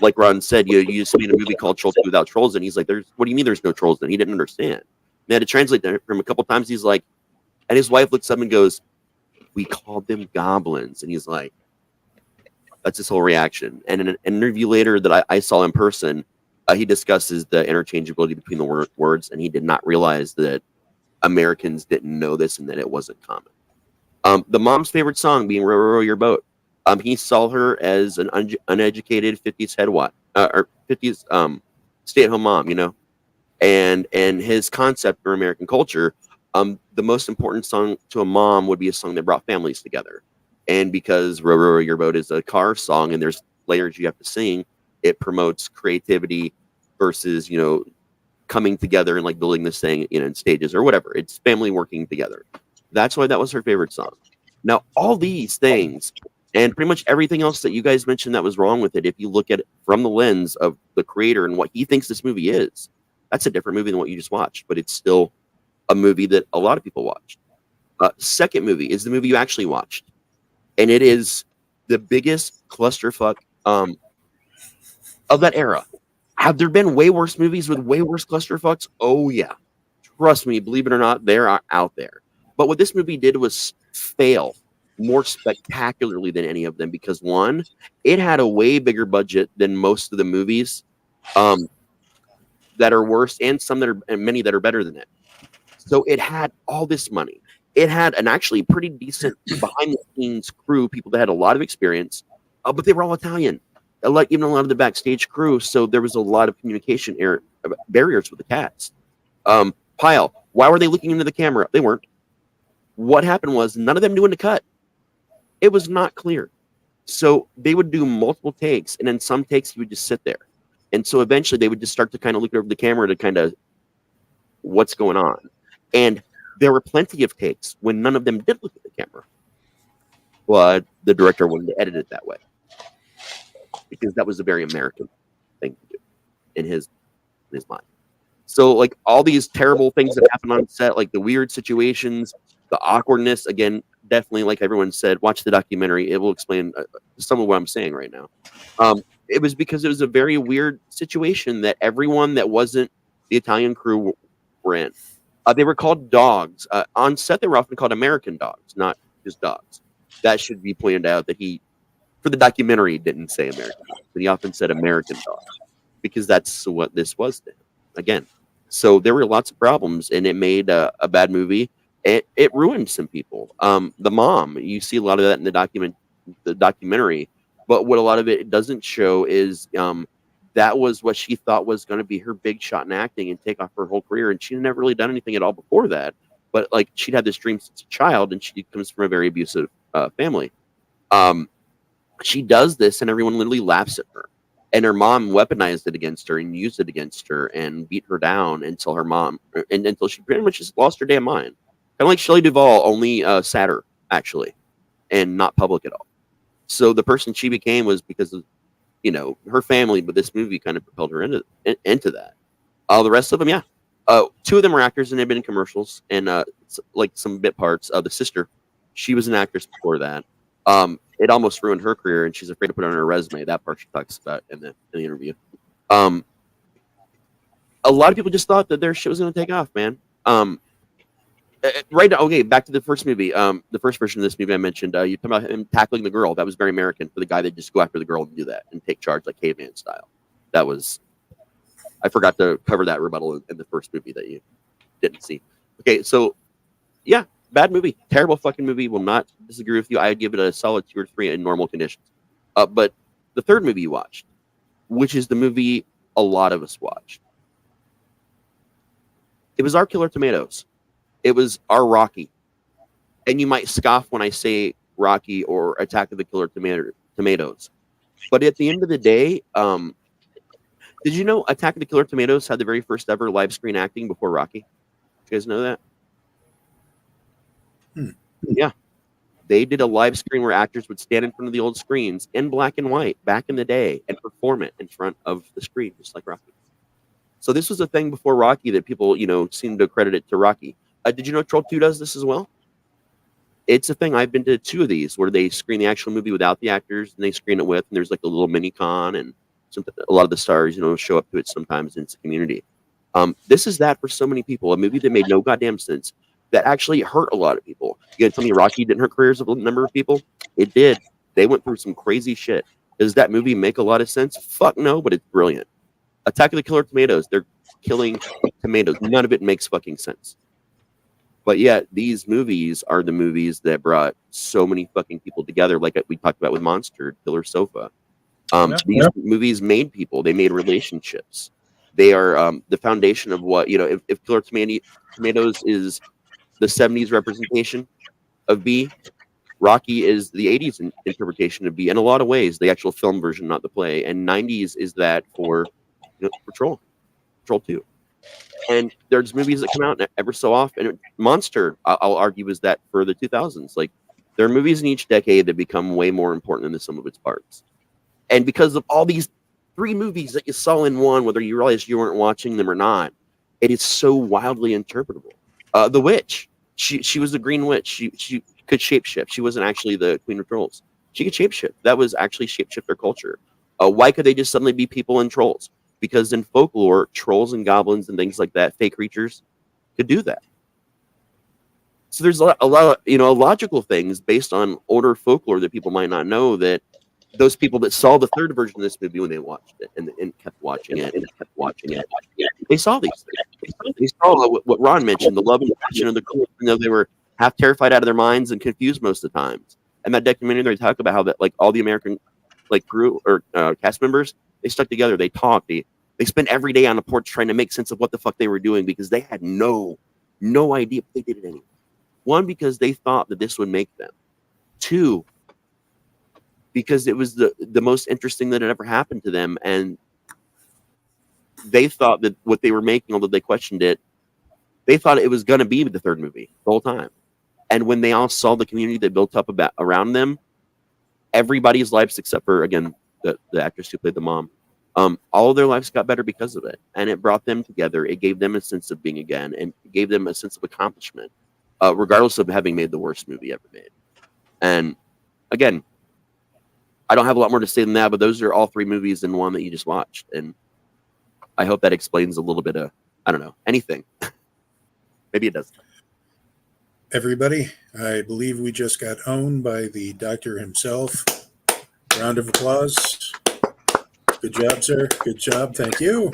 like Ron said, you used to be in a movie called Troll 2 without trolls, and he's like, what do you mean there's no trolls in? He didn't understand. They had to translate that for him a couple times. He's like, and his wife looks up and goes, we called them goblins. And he's like, that's his whole reaction. And in an interview later that I saw in person, he discusses the interchangeability between the words, and he did not realize that Americans didn't know this and that it wasn't common. The mom's favorite song being "Row, Row Your Boat." He saw her as an uneducated 50s or 50s stay-at-home mom, and his concept for American culture, the most important song to a mom would be a song that brought families together. And because "Row, Row Your Boat" is a car song and there's layers you have to sing, it promotes creativity versus coming together and like building this thing in stages or whatever. It's family working together. That's why that was her favorite song. Now, all these things and pretty much everything else that you guys mentioned that was wrong with it, if you look at it from the lens of the creator and what he thinks this movie is, that's a different movie than what you just watched, but it's still a movie that a lot of people watched. Second movie is the movie you actually watched, and it is the biggest clusterfuck of that era. Have there been way worse movies with way worse clusterfucks? Oh, yeah. Trust me, believe it or not, they're out there. But what this movie did was fail more spectacularly than any of them because, one, it had a way bigger budget than most of the movies that are worse, and many that are better than it. So it had all this money. It had an actually pretty decent behind-the-scenes crew, people that had a lot of experience, but they were all Italian. Even a lot of the backstage crew, so there was a lot of communication barriers with the cast. Pyle, why were they looking into the camera? They weren't. What happened was none of them knew when to cut. It was not clear. So they would do multiple takes, and in some takes he would just sit there. And so eventually they would just start to kind of look over the camera to kind of what's going on. And there were plenty of takes when none of them did look at the camera. But the director wanted to edit it that way, because that was a very American thing to do in his mind. So like all these terrible things that happen on set, like the weird situations, the awkwardness, again, definitely, like everyone said, watch the documentary. It will explain some of what I'm saying right now. It was because it was a very weird situation that everyone that wasn't the Italian crew were in. They were called dogs. On set, they were often called American dogs, not just dogs. That should be pointed out that he, for the documentary, didn't say American dogs, but he often said American dogs because that's what this was to him. Again, so there were lots of problems, and it made a bad movie. It ruined some people. The mom, you see a lot of that in the documentary, but what a lot of it doesn't show is that was what she thought was going to be her big shot in acting and take off her whole career, and she'd never really done anything at all before that. But like she'd had this dream since a child, and she comes from a very abusive family. She does this, and everyone literally laughs at her. And her mom weaponized it against her and used it against her and beat her down until until she pretty much just lost her damn mind. Kind of like Shelley Duvall, only sadder, actually, and not public at all. So the person she became was because of, her family, but this movie kind of propelled her into that. The rest of them, yeah. Two of them were actors and had been in commercials and like some bit parts. The sister, she was an actress before that. It almost ruined her career, and she's afraid to put it on her resume. That part she talks about in the interview. A lot of people just thought that their shit was going to take off, man. Right now, okay, back to the first movie. The first version of this movie I mentioned, you talk about him tackling the girl. That was very American for the guy that just go after the girl and do that and take charge like caveman style. That was, I forgot to cover that rebuttal in the first movie that you didn't see. Okay, so yeah, bad movie, terrible fucking movie. Will not disagree with you. I'd give it a solid 2 or 3 in normal conditions. But the third movie you watched, which is the movie a lot of us watched, it was our Killer Tomatoes. It was our Rocky. And you might scoff when I say Rocky or Attack of the Killer Tomatoes. But at the end of the day, did you know Attack of the Killer Tomatoes had the very first ever live screen acting before Rocky? Did you guys know that? Yeah. They did a live screen where actors would stand in front of the old screens in black and white back in the day and perform it in front of the screen, just like Rocky. So this was a thing before Rocky that people, seem to credit it to Rocky. Did you know Troll 2 does this as well? It's a thing. I've been to 2 of these where they screen the actual movie without the actors and they screen it with, and there's like a little mini con and a lot of the stars, show up to it sometimes in its community. This is that for so many people, a movie that made no goddamn sense, that actually hurt a lot of people. You gonna tell me Rocky didn't hurt careers of a number of people? It did. They went through some crazy shit. Does that movie make a lot of sense? Fuck no, but it's brilliant. Attack of the Killer Tomatoes, they're killing tomatoes. None of it makes fucking sense. But yet, these movies are the movies that brought so many fucking people together, like we talked about with Monster, Killer Sofa. These movies made people. They made relationships. They are the foundation of what, if Killer Tomatoes is the 70s representation of B, Rocky is the 80s interpretation of B. In a lot of ways, the actual film version, not the play. And 90s is that for Troll 2. And there's movies that come out ever so often. Monster, I'll argue, is that for the 2000s. Like, there are movies in each decade that become way more important than the sum of its parts. And because of all these 3 movies that you saw in one, whether you realized you weren't watching them or not, it is so wildly interpretable. The Witch, she was the Green Witch. She could shapeshift. She wasn't actually the Queen of Trolls. She could shapeshift. That was actually shapeshift their culture. Why could they just suddenly be people and trolls? Because in folklore, trolls and goblins and things like that, fake creatures, could do that. So there's a lot of logical things based on older folklore that people might not know, that those people that saw the third version of this movie when they watched it and kept watching it, they saw these things. They saw what Ron mentioned, the love and passion of the crew. They were half terrified out of their minds and confused most of the times. And that documentary, they talk about how that, like, all the American crew or cast members, they stuck together. They talked. They spent every day on the porch trying to make sense of what the fuck they were doing, because they had no idea if they did it anyway. 1, because they thought that this would make them. 2, because it was the most interesting that had ever happened to them, and they thought that what they were making, although they questioned it, they thought it was going to be the third movie the whole time. And when they all saw the community that built up around them, everybody's lives, except for, again, the actress who played the mom, all of their lives got better because of it. And it brought them together. It gave them a sense of being again, and it gave them a sense of accomplishment. regardless of having made the worst movie ever made. And again, I don't have a lot more to say than that, but those are all 3 movies in one that you just watched. And I hope that explains a little bit of, I don't know, anything. Maybe it does. Everybody, I believe we just got owned by the doctor himself. Round of applause. Good job, sir. Good job. Thank you.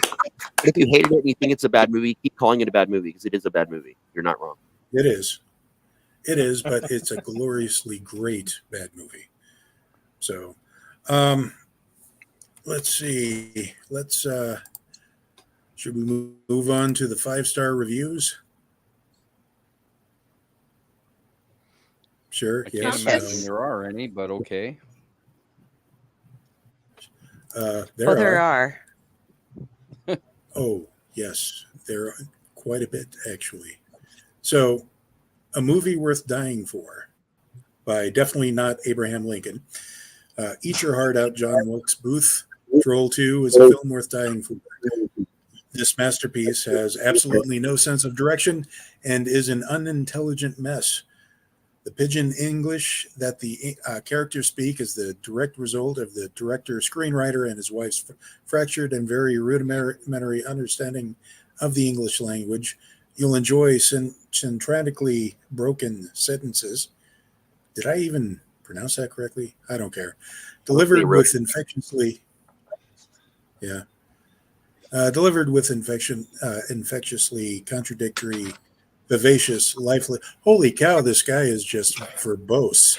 If you hated it and you think it's a bad movie, keep calling it a bad movie because it is a bad movie. You're not wrong. It is. It is, but it's a gloriously great bad movie. So, let's see. Should we move on to the 5-star reviews? Sure. I Yes. can't imagine there are any, but okay. There are. Oh, yes. There are quite a bit, actually. So, A Movie Worth Dying For by definitely not Abraham Lincoln. Eat Your Heart Out, John Wilkes Booth. Troll 2 is a film worth dying for. This masterpiece has absolutely no sense of direction and is an unintelligent mess. The pidgin English that the characters speak is the direct result of the director, screenwriter, and his wife's fractured and very rudimentary understanding of the English language. You'll enjoy syntactically broken sentences. Did I even pronounce that correctly? I don't care. Delivered with infectiously infectiously contradictory, vivacious, lifeless. Holy cow, this guy is just verbose.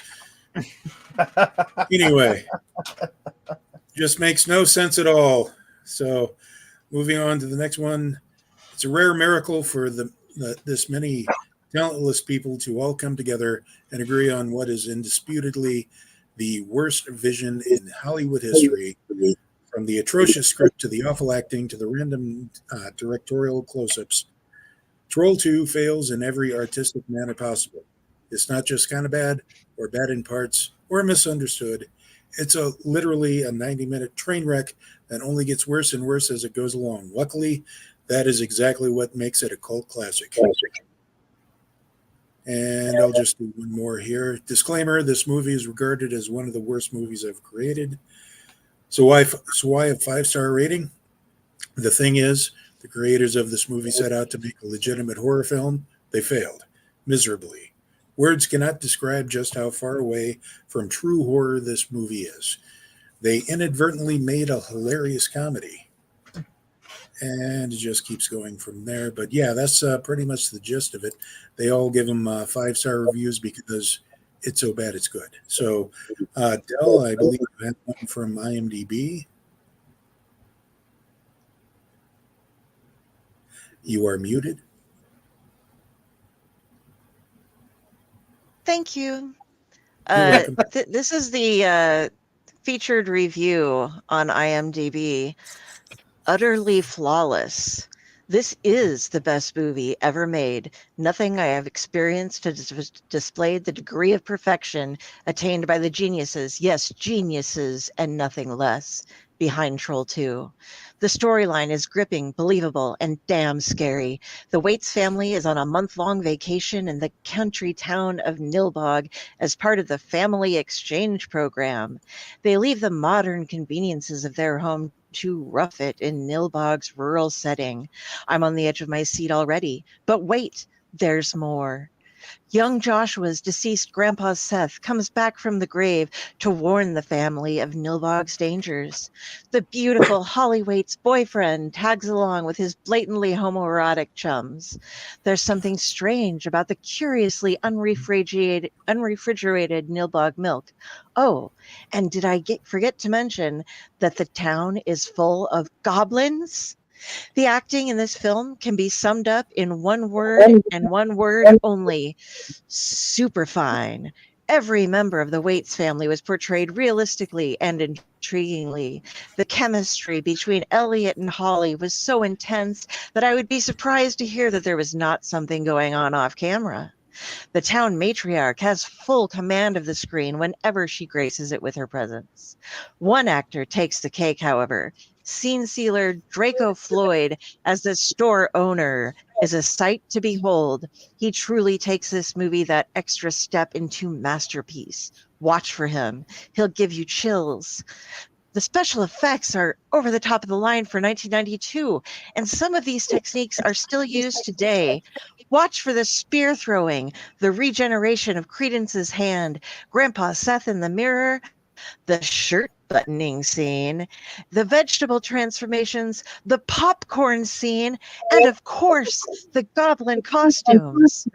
Anyway, just makes no sense at all. So, moving on to the next one. It's a rare miracle for this many talentless people to all come together and agree on what is indisputably the worst vision in Hollywood history. From the atrocious script to the awful acting to the random directorial close-ups, Troll 2 fails in every artistic manner possible. It's not just kind of bad, or bad in parts, or misunderstood. It's literally a 90-minute train wreck that only gets worse and worse as it goes along. Luckily, that is exactly what makes it a cult classic. And I'll just do one more here. Disclaimer, this movie is regarded as one of the worst movies I've created. So why a 5-star rating? The thing is, the creators of this movie set out to make a legitimate horror film. They failed miserably. Words cannot describe just how far away from true horror this movie is. They inadvertently made a hilarious comedy. And it just keeps going from there. But yeah, that's pretty much the gist of it. They all give them 5-star reviews because it's so bad it's good. So, Del, I believe you have one from IMDb. You are muted. Thank you. You're welcome. This is the featured review on IMDb. Utterly flawless. This is the best movie ever made. Nothing I have experienced has displayed the degree of perfection attained by the geniuses, yes, geniuses, and nothing less, behind Troll 2. The storyline is gripping, believable, and damn scary. The Waits family is on a month-long vacation in the country town of Nilbog as part of the family exchange program. They leave the modern conveniences of their home to rough it in Nilbog's rural setting. I'm on the edge of my seat already, but wait, there's more. Young Joshua's deceased grandpa Seth comes back from the grave to warn the family of Nilbog's dangers. The beautiful Holly Waits' boyfriend tags along with his blatantly homoerotic chums. There's something strange about the curiously unrefrigerated Nilbog milk. Oh, and did I forget to mention that the town is full of goblins? The acting in this film can be summed up in one word and one word only: super fine. Every member of the Waits family was portrayed realistically and intriguingly. The chemistry between Elliott and Holly was so intense that I would be surprised to hear that there was not something going on off camera. The town matriarch has full command of the screen whenever she graces it with her presence. One actor takes the cake, however. Scene sealer Draco Floyd as the store owner, is a sight to behold. He truly takes this movie that extra step into masterpiece. Watch for him. He'll give you chills. The special effects are over the top of the line for 1992, and some of these techniques are still used today. Watch for the spear throwing, the regeneration of Credence's hand, Grandpa Seth in the mirror, the shirt buttoning scene, the vegetable transformations, the popcorn scene, and of course, the goblin costumes.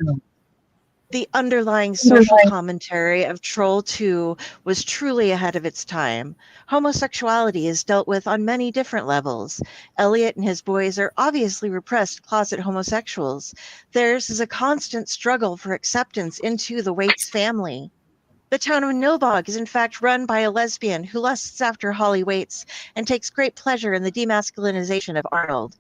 The underlying social commentary of Troll 2 was truly ahead of its time. Homosexuality is dealt with on many different levels. Elliott and his boys are obviously repressed closet homosexuals. Theirs is a constant struggle for acceptance into the Waits family. The town of Nilbog is in fact run by a lesbian who lusts after Holly Waits and takes great pleasure in the demasculinization of Arnold.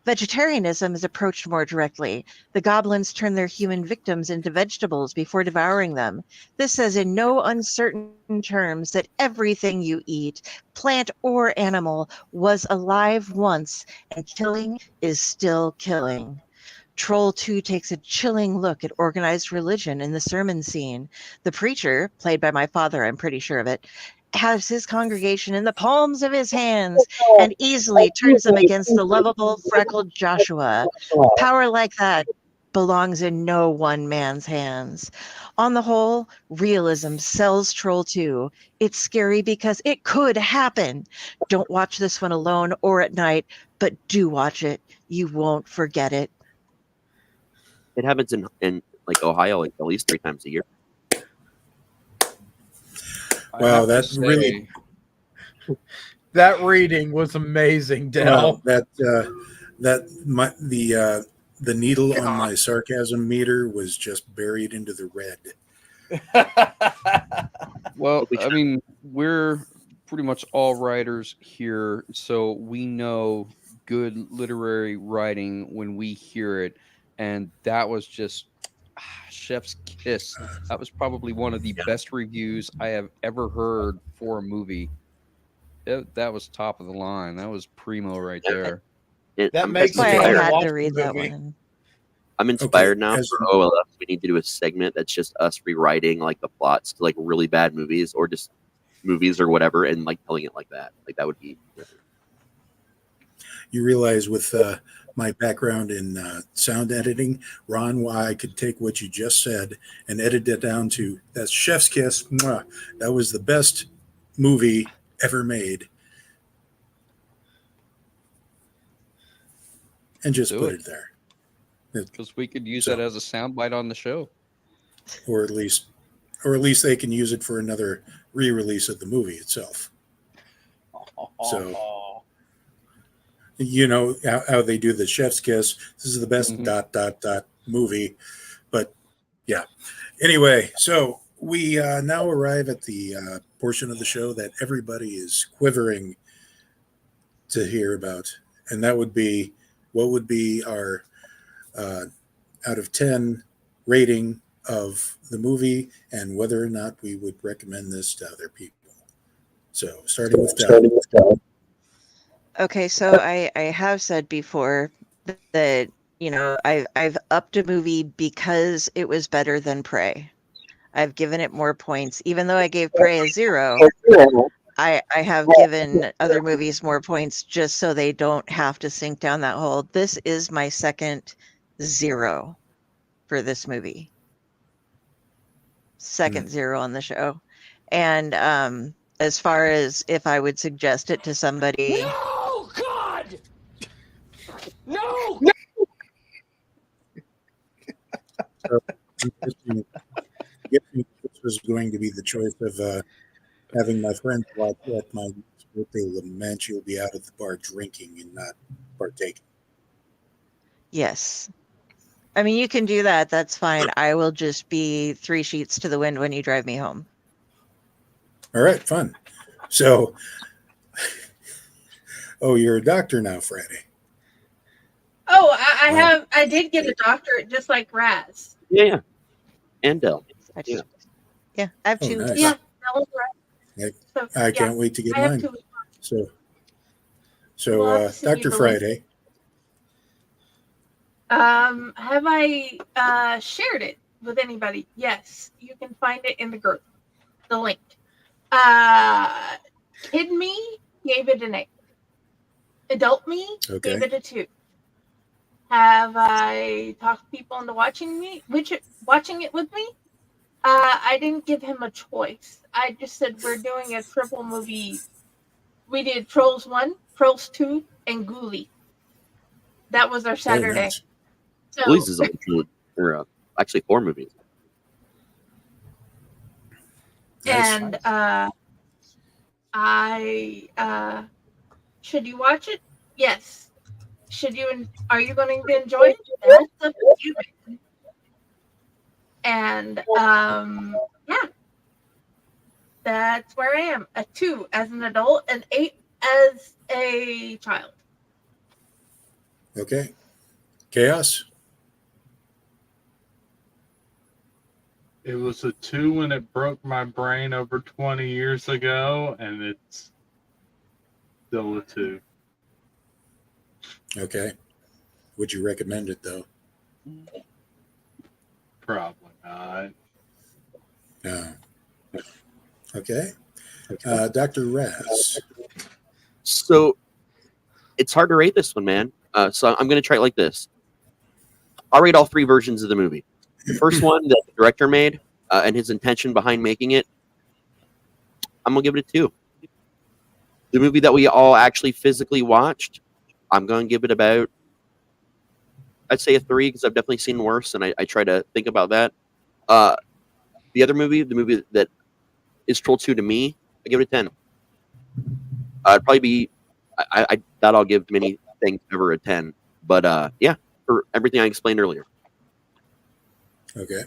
Vegetarianism is approached more directly. The goblins turn their human victims into vegetables before devouring them. This says in no uncertain terms that everything you eat, plant or animal, was alive once, and killing is still killing. Troll 2 takes a chilling look at organized religion in the sermon scene. The preacher, played by my father, I'm pretty sure of it, has his congregation in the palms of his hands and easily turns them against the lovable, freckled Joshua. Power like that belongs in no one man's hands. On the whole, realism sells Troll 2. It's scary because it could happen. Don't watch this one alone or at night, but do watch it. You won't forget it. It happens in like Ohio like at least 3 times a year. Wow, that's really That reading was amazing, Del. the needle on my sarcasm meter was just buried into the red. Well, I mean, we're pretty much all writers here, so we know good literary writing when we hear it, and that was just chef's kiss. That was probably one of the best reviews I have ever heard for a movie. That was top of the line. That was primo right there. That makes That's why me I wanna had watch to the read that movie. one. I'm inspired Okay, now as- for OLF. We need to do a segment that's just us rewriting like the plots to like really bad movies or just movies or whatever, and like telling it like that. Like that would be. You realize with my background in sound editing, Ron, why I could take what you just said and edit it down to that's chef's kiss. Mwah. That was the best movie ever made. And just Do put it. it there. Because we could use So- that as a soundbite on the show. Or at least they can use it for another re-release of the movie itself. So you know how they do the chef's kiss. This is the best ... movie. But yeah. Anyway, so we now arrive at the portion of the show that everybody is quivering to hear about, and that would be what would be our out of 10 rating of the movie and whether or not we would recommend this to other people. So starting with Del. Okay, so I have said before that, you know, I've upped a movie because it was better than Prey. I've given it more points. Even though I gave Prey a 0, I have given other movies more points just so they don't have to sink down that hole. This is my second 0 for this movie. Second 0 on the show. And as far as if I would suggest it to somebody... No, God! No! This was going to be the choice of having my friends watch at my birthday lament. You'll be out at the bar drinking and not partaking. Yes. I mean, you can do that. That's fine. I will just be 3 sheets to the wind when you drive me home. All right, fun. So, oh, you're a doctor now, Friday. Oh, I did get a doctorate just like Raz. Yeah. And Del. Yeah, I have Oh, 2. nice. Yeah, that was right. So, I yeah, can't wait to get I have mine. 2. So We'll have to send you Dr. the link. Friday, Have I shared it with anybody? Yes. You can find it in the group. The link. Kid me gave it an 8. Adult me gave it a 2. Have I talked people into watching it with me? I didn't give him a choice. I just said we're doing a triple movie. We did Trolls 1, Trolls 2, and Ghoulie. That was our Saturday. Nice. So, Ghoulies is actually 4 movies. and I should you watch it? Yes. Are you going to enjoy it? That's up to you. And yeah, that's where I am. A 2 as an adult, an 8 as a child. Okay. Chaos? It was a 2 when it broke my brain over 20 years ago, and it's still a 2. Okay. Would you recommend it, though? Probably not. No. Okay. Dr. Raz. So it's hard to rate this one, man. So I'm going to try it like this. I'll rate all 3 versions of the movie. The first one that the director made and his intention behind making it, I'm going to give it a 2. The movie that we all actually physically watched, I'm going to give it about, I'd say a 3 because I've definitely seen worse, and I try to think about that. The other movie, the movie that is Troll 2 to me, I give it a 10. I'd probably be, I doubt I'll give many things ever a 10. But yeah, for everything I explained earlier. Okay.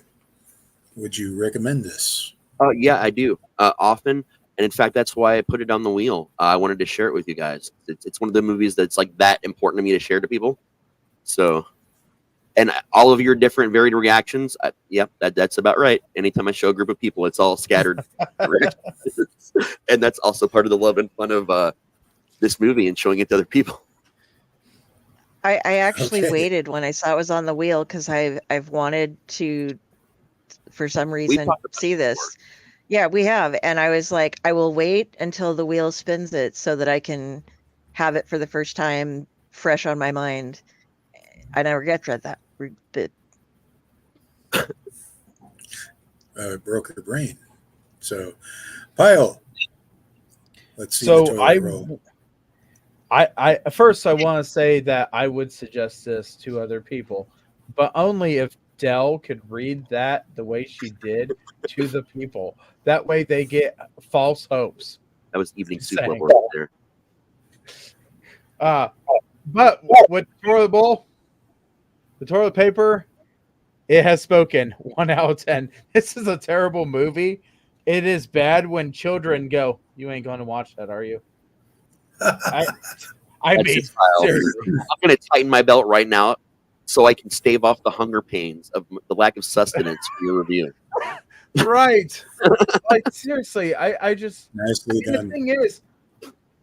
Would you recommend this? Yeah, I do. Often. And in fact, that's why I put it on the wheel. I wanted to share it with you guys. It's one of the movies that's like that important to me to share to people. So, and all of your different varied reactions, yep, that's about right. Anytime I show a group of people, it's all scattered. And that's also part of the love and fun of this movie and showing it to other people. I actually waited when I saw it was on the wheel because I've wanted to, for some reason, see this. Yeah, we have. And I was like, I will wait until the wheel spins it so that I can have it for the first time fresh on my mind. I never get that. Broke her brain. So, Pyle, let's see. So I first I want to say that I would suggest this to other people, but only if Dell could read that the way she did to the people. That way they get false hopes. That was evening soup Saying. level right there. But with toilet bowl, the toilet paper, it has spoken. 1 out of 10. This is a terrible movie. It is bad when children go, "You ain't going to watch that, are you?" I mean, seriously. I'm going to tighten my belt right now so I can stave off the hunger pains of the lack of sustenance for your review. Right. Like, seriously, I just... Nicely done. The thing is,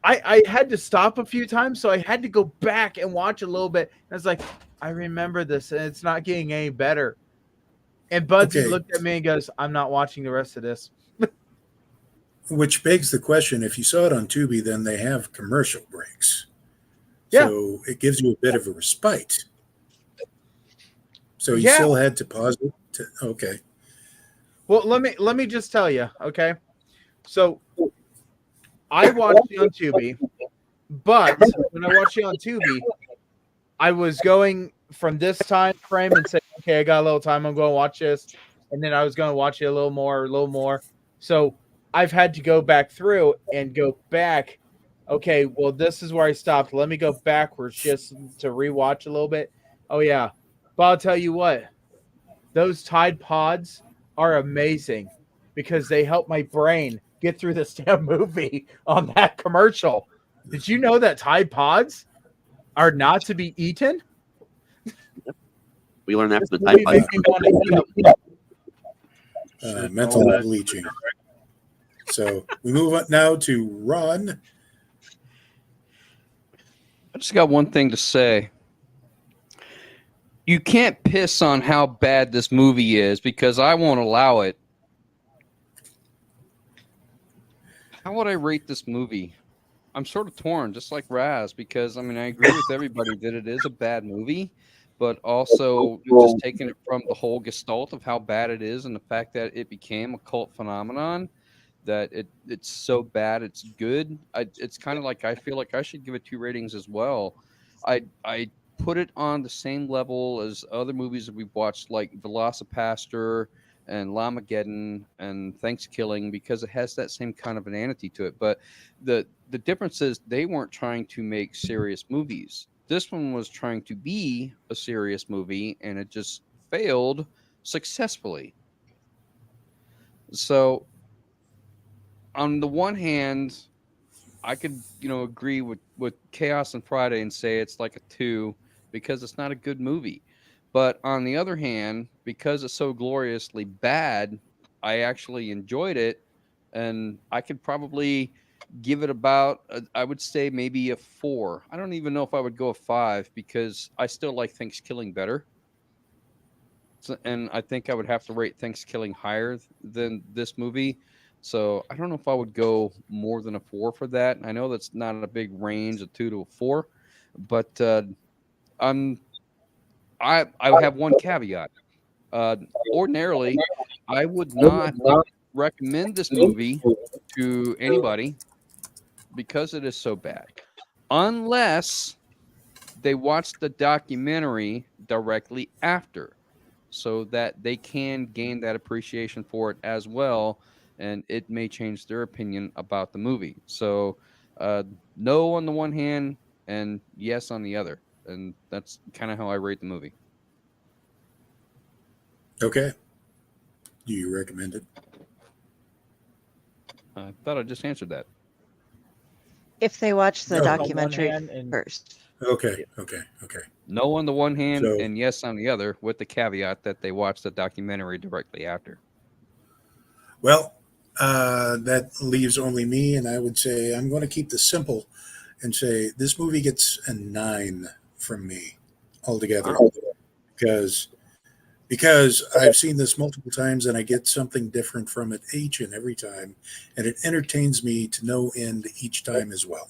I had to stop a few times, so I had to go back and watch a little bit. And I was like, I remember this, and it's not getting any better. And Budsy looked at me and goes, I'm not watching the rest of this. Which begs the question, if you saw it on Tubi, then they have commercial breaks. Yeah. So it gives you a bit of a respite. So you still had to pause it? Okay. Well, let me just tell you, okay? So I watched it on Tubi, but when I watched it on Tubi, I was going from this time frame and saying, okay, I got a little time, I'm going to watch this. And then I was going to watch it a little more. So I've had to go back through and go back. Okay, well, this is where I stopped. Let me go backwards just to rewatch a little bit. Oh, yeah. But I'll tell you what, those Tide Pods are amazing because they help my brain get through this damn movie on that commercial. Did you know that Tide Pods are not to be eaten? We learned that from the Tide Pods. Mental bleaching. So we move on now to Ron. I just got one thing to say. You can't piss on how bad this movie is because I won't allow it. How would I rate this movie? I'm sort of torn, just like Raz, because I mean I agree with everybody that it is a bad movie, but also just taking it from the whole gestalt of how bad it is and the fact that it became a cult phenomenon, that it's so bad it's good. It's kind of like I feel like I should give it 2 ratings as well. I put it on the same level as other movies that we've watched, like Velocipaster and Lamageddon and Thanksgiving, because it has that same kind of inanity to it. But the difference is they weren't trying to make serious movies. This one was trying to be a serious movie, and it just failed successfully. So on the one hand, I could, agree with Chaos and Friday and say it's like a 2 because it's not a good movie. But on the other hand, because it's so gloriously bad, I actually enjoyed it, and I could probably give it about, I would say maybe a 4. I don't even know if I would go a 5 because I still like Thanksgiving better. So, and I think I would have to rate Thanksgiving higher than this movie. So I don't know if I would go more than a 4 for that. I know that's not a big range, a 2 to a 4, but I have one caveat. Ordinarily, I would not recommend this movie to anybody because it is so bad, unless they watch the documentary directly after, so that they can gain that appreciation for it as well, and it may change their opinion about the movie. So, no on the one hand and yes on the other. And that's kind of how I rate the movie. Okay. Do you recommend it? I thought I just answered that. If they watch the No. documentary On one hand and- first. Okay. No on the one hand So- and yes on the other, with the caveat that they watch the documentary directly after. Well, that leaves only me, and I would say I'm going to keep this simple and say this movie gets a 9 from me altogether, because I've seen this multiple times and I get something different from it each and every time, and it entertains me to no end each time as well.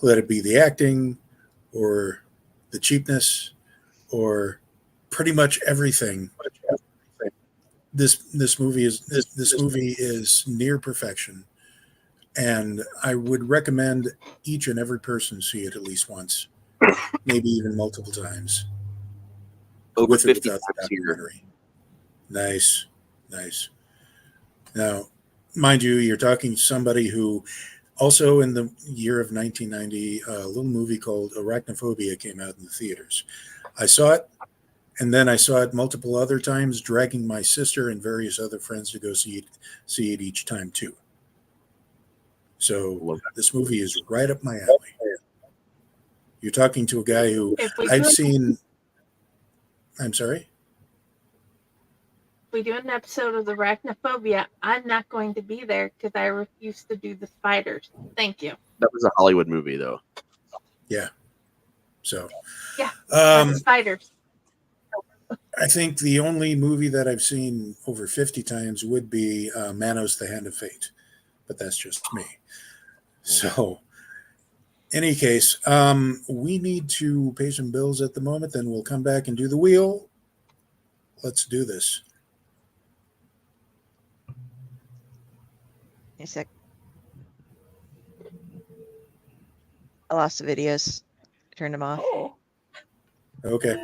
Let it be the acting or the cheapness or pretty much everything. This movie is near perfection, and I would recommend each and every person see it at least once, maybe even multiple times. Over With or 50 without the times here. documentary. Nice. Now, mind you, you're talking to somebody who also in the year of 1990, a little movie called Arachnophobia came out in the theaters. I saw it, and then I saw it multiple other times, dragging my sister and various other friends to go see it each time too. So this movie is right up my alley. You're talking to a guy who I've seen. I'm sorry? If we do an episode of the Arachnophobia, I'm not going to be there because I refuse to do the spiders. Thank you. That was a Hollywood movie, though. Yeah. So. Yeah. The spiders. I think the only movie that I've seen over 50 times would be Manos, the Hand of Fate, but that's just me. So, any case, we need to pay some bills at the moment, then we'll come back and do the wheel. Let's do this. A sec. I lost the videos. Turned them off. Okay.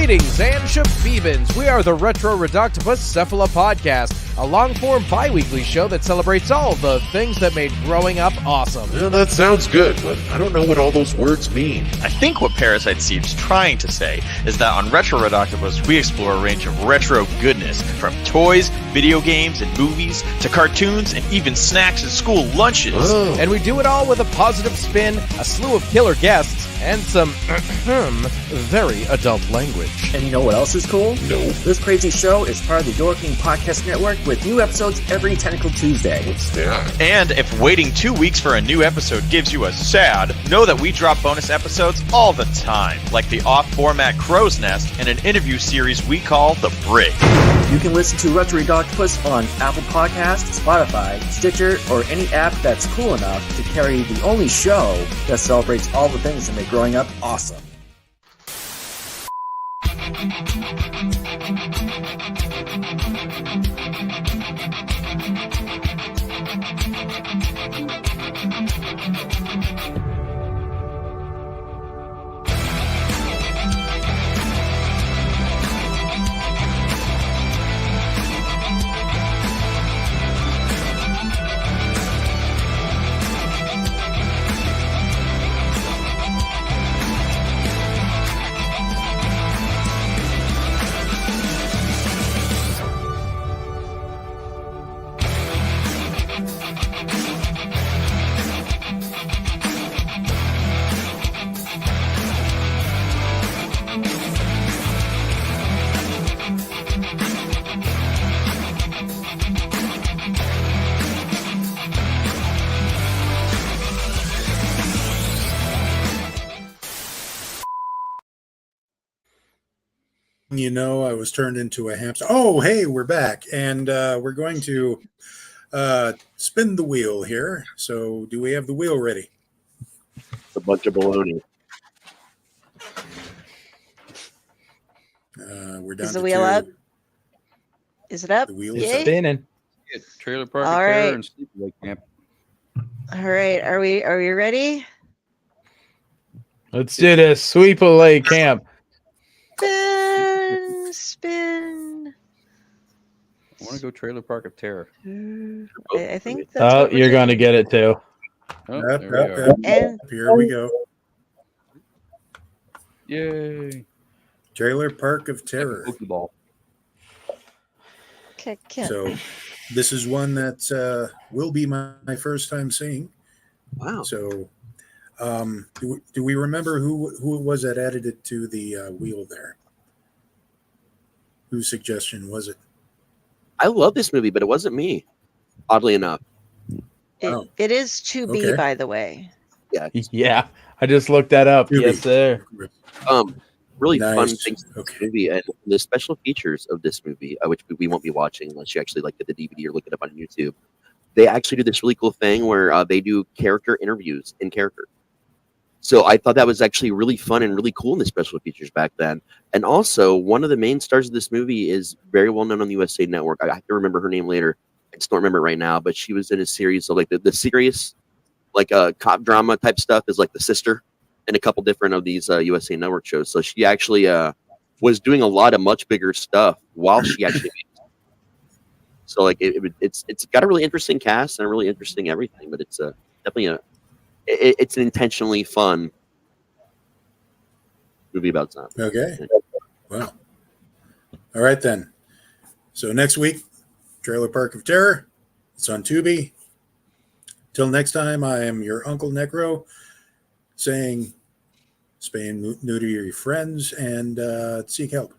Greetings and shabebans. We are the Retro Reductibus Cephala Podcast, a long-form bi-weekly show that celebrates all the things that made growing up awesome. Well, that sounds good, but I don't know what all those words mean. I think what Parasite Steve's trying to say is that on Retro Reductibus, we explore a range of retro goodness, from toys, video games, and movies, to cartoons, and even snacks and school lunches. Oh. And we do it all with a positive spin, a slew of killer guests, and some very adult language. And you know what else is cool? No. This crazy show is part of the Door King Podcast Network with new episodes every Tentacle Tuesday. What's that? And if waiting 2 weeks for a new episode gives you a sad, know that we drop bonus episodes all the time, like the off-format Crow's Nest and an interview series we call The Brig. You can listen to Retro Reductibus on Apple Podcasts, Spotify, Stitcher, or any app that's cool enough to carry the only show that celebrates all the things that make growing up awesome. You know, I was turned into a hamster. Oh, hey, we're back. And we're going to spin the wheel here. So do we have the wheel ready? It's a bunch of baloney. We're down Is the to wheel two. up? Is it up? The wheel is Yay. Spinning. Trailer Park All of Terror right. and Sleepaway Camp. All right. Are we ready? Let's do this. Sweep away camp. Spin. I want to go Trailer Park of Terror. I think that's Oh, what we're you're doing. going to get it too. Oh, Yep, there we yep, are. yep. And Here we go. Yay. Trailer Park of Terror. Pokeball. kick. So this is one that will be my first time seeing. Wow. So do we remember who it was that added it to the wheel there? Whose suggestion was it? I love this movie, but it wasn't me, oddly enough. It is to be, Okay. by the way. Yeah. Yeah, I just looked that up. Ruby. Yes, sir. Really Nice. fun things in Okay. this movie, and the special features of this movie, which we won't be watching unless you actually get the DVD or look it up on YouTube. They actually do this really cool thing where they do character interviews in character. So I thought that was actually really fun and really cool in the special features back then. And also, one of the main stars of this movie is very well known on the USA Network. I have to remember her name later. I just don't remember it right now, but she was in a series of the serious cop drama type stuff is like The Sister and a couple different of these USA Network shows. So she actually was doing a lot of much bigger stuff while she actually made it. So it's got a really interesting cast and a really interesting everything, but it's definitely it's an intentionally fun movie about zombies. Okay. Well, all right then. So next week, Trailer Park of Terror. It's on Tubi. Till next time, I am your Uncle Necro saying, spay and neuter your friends and seek help.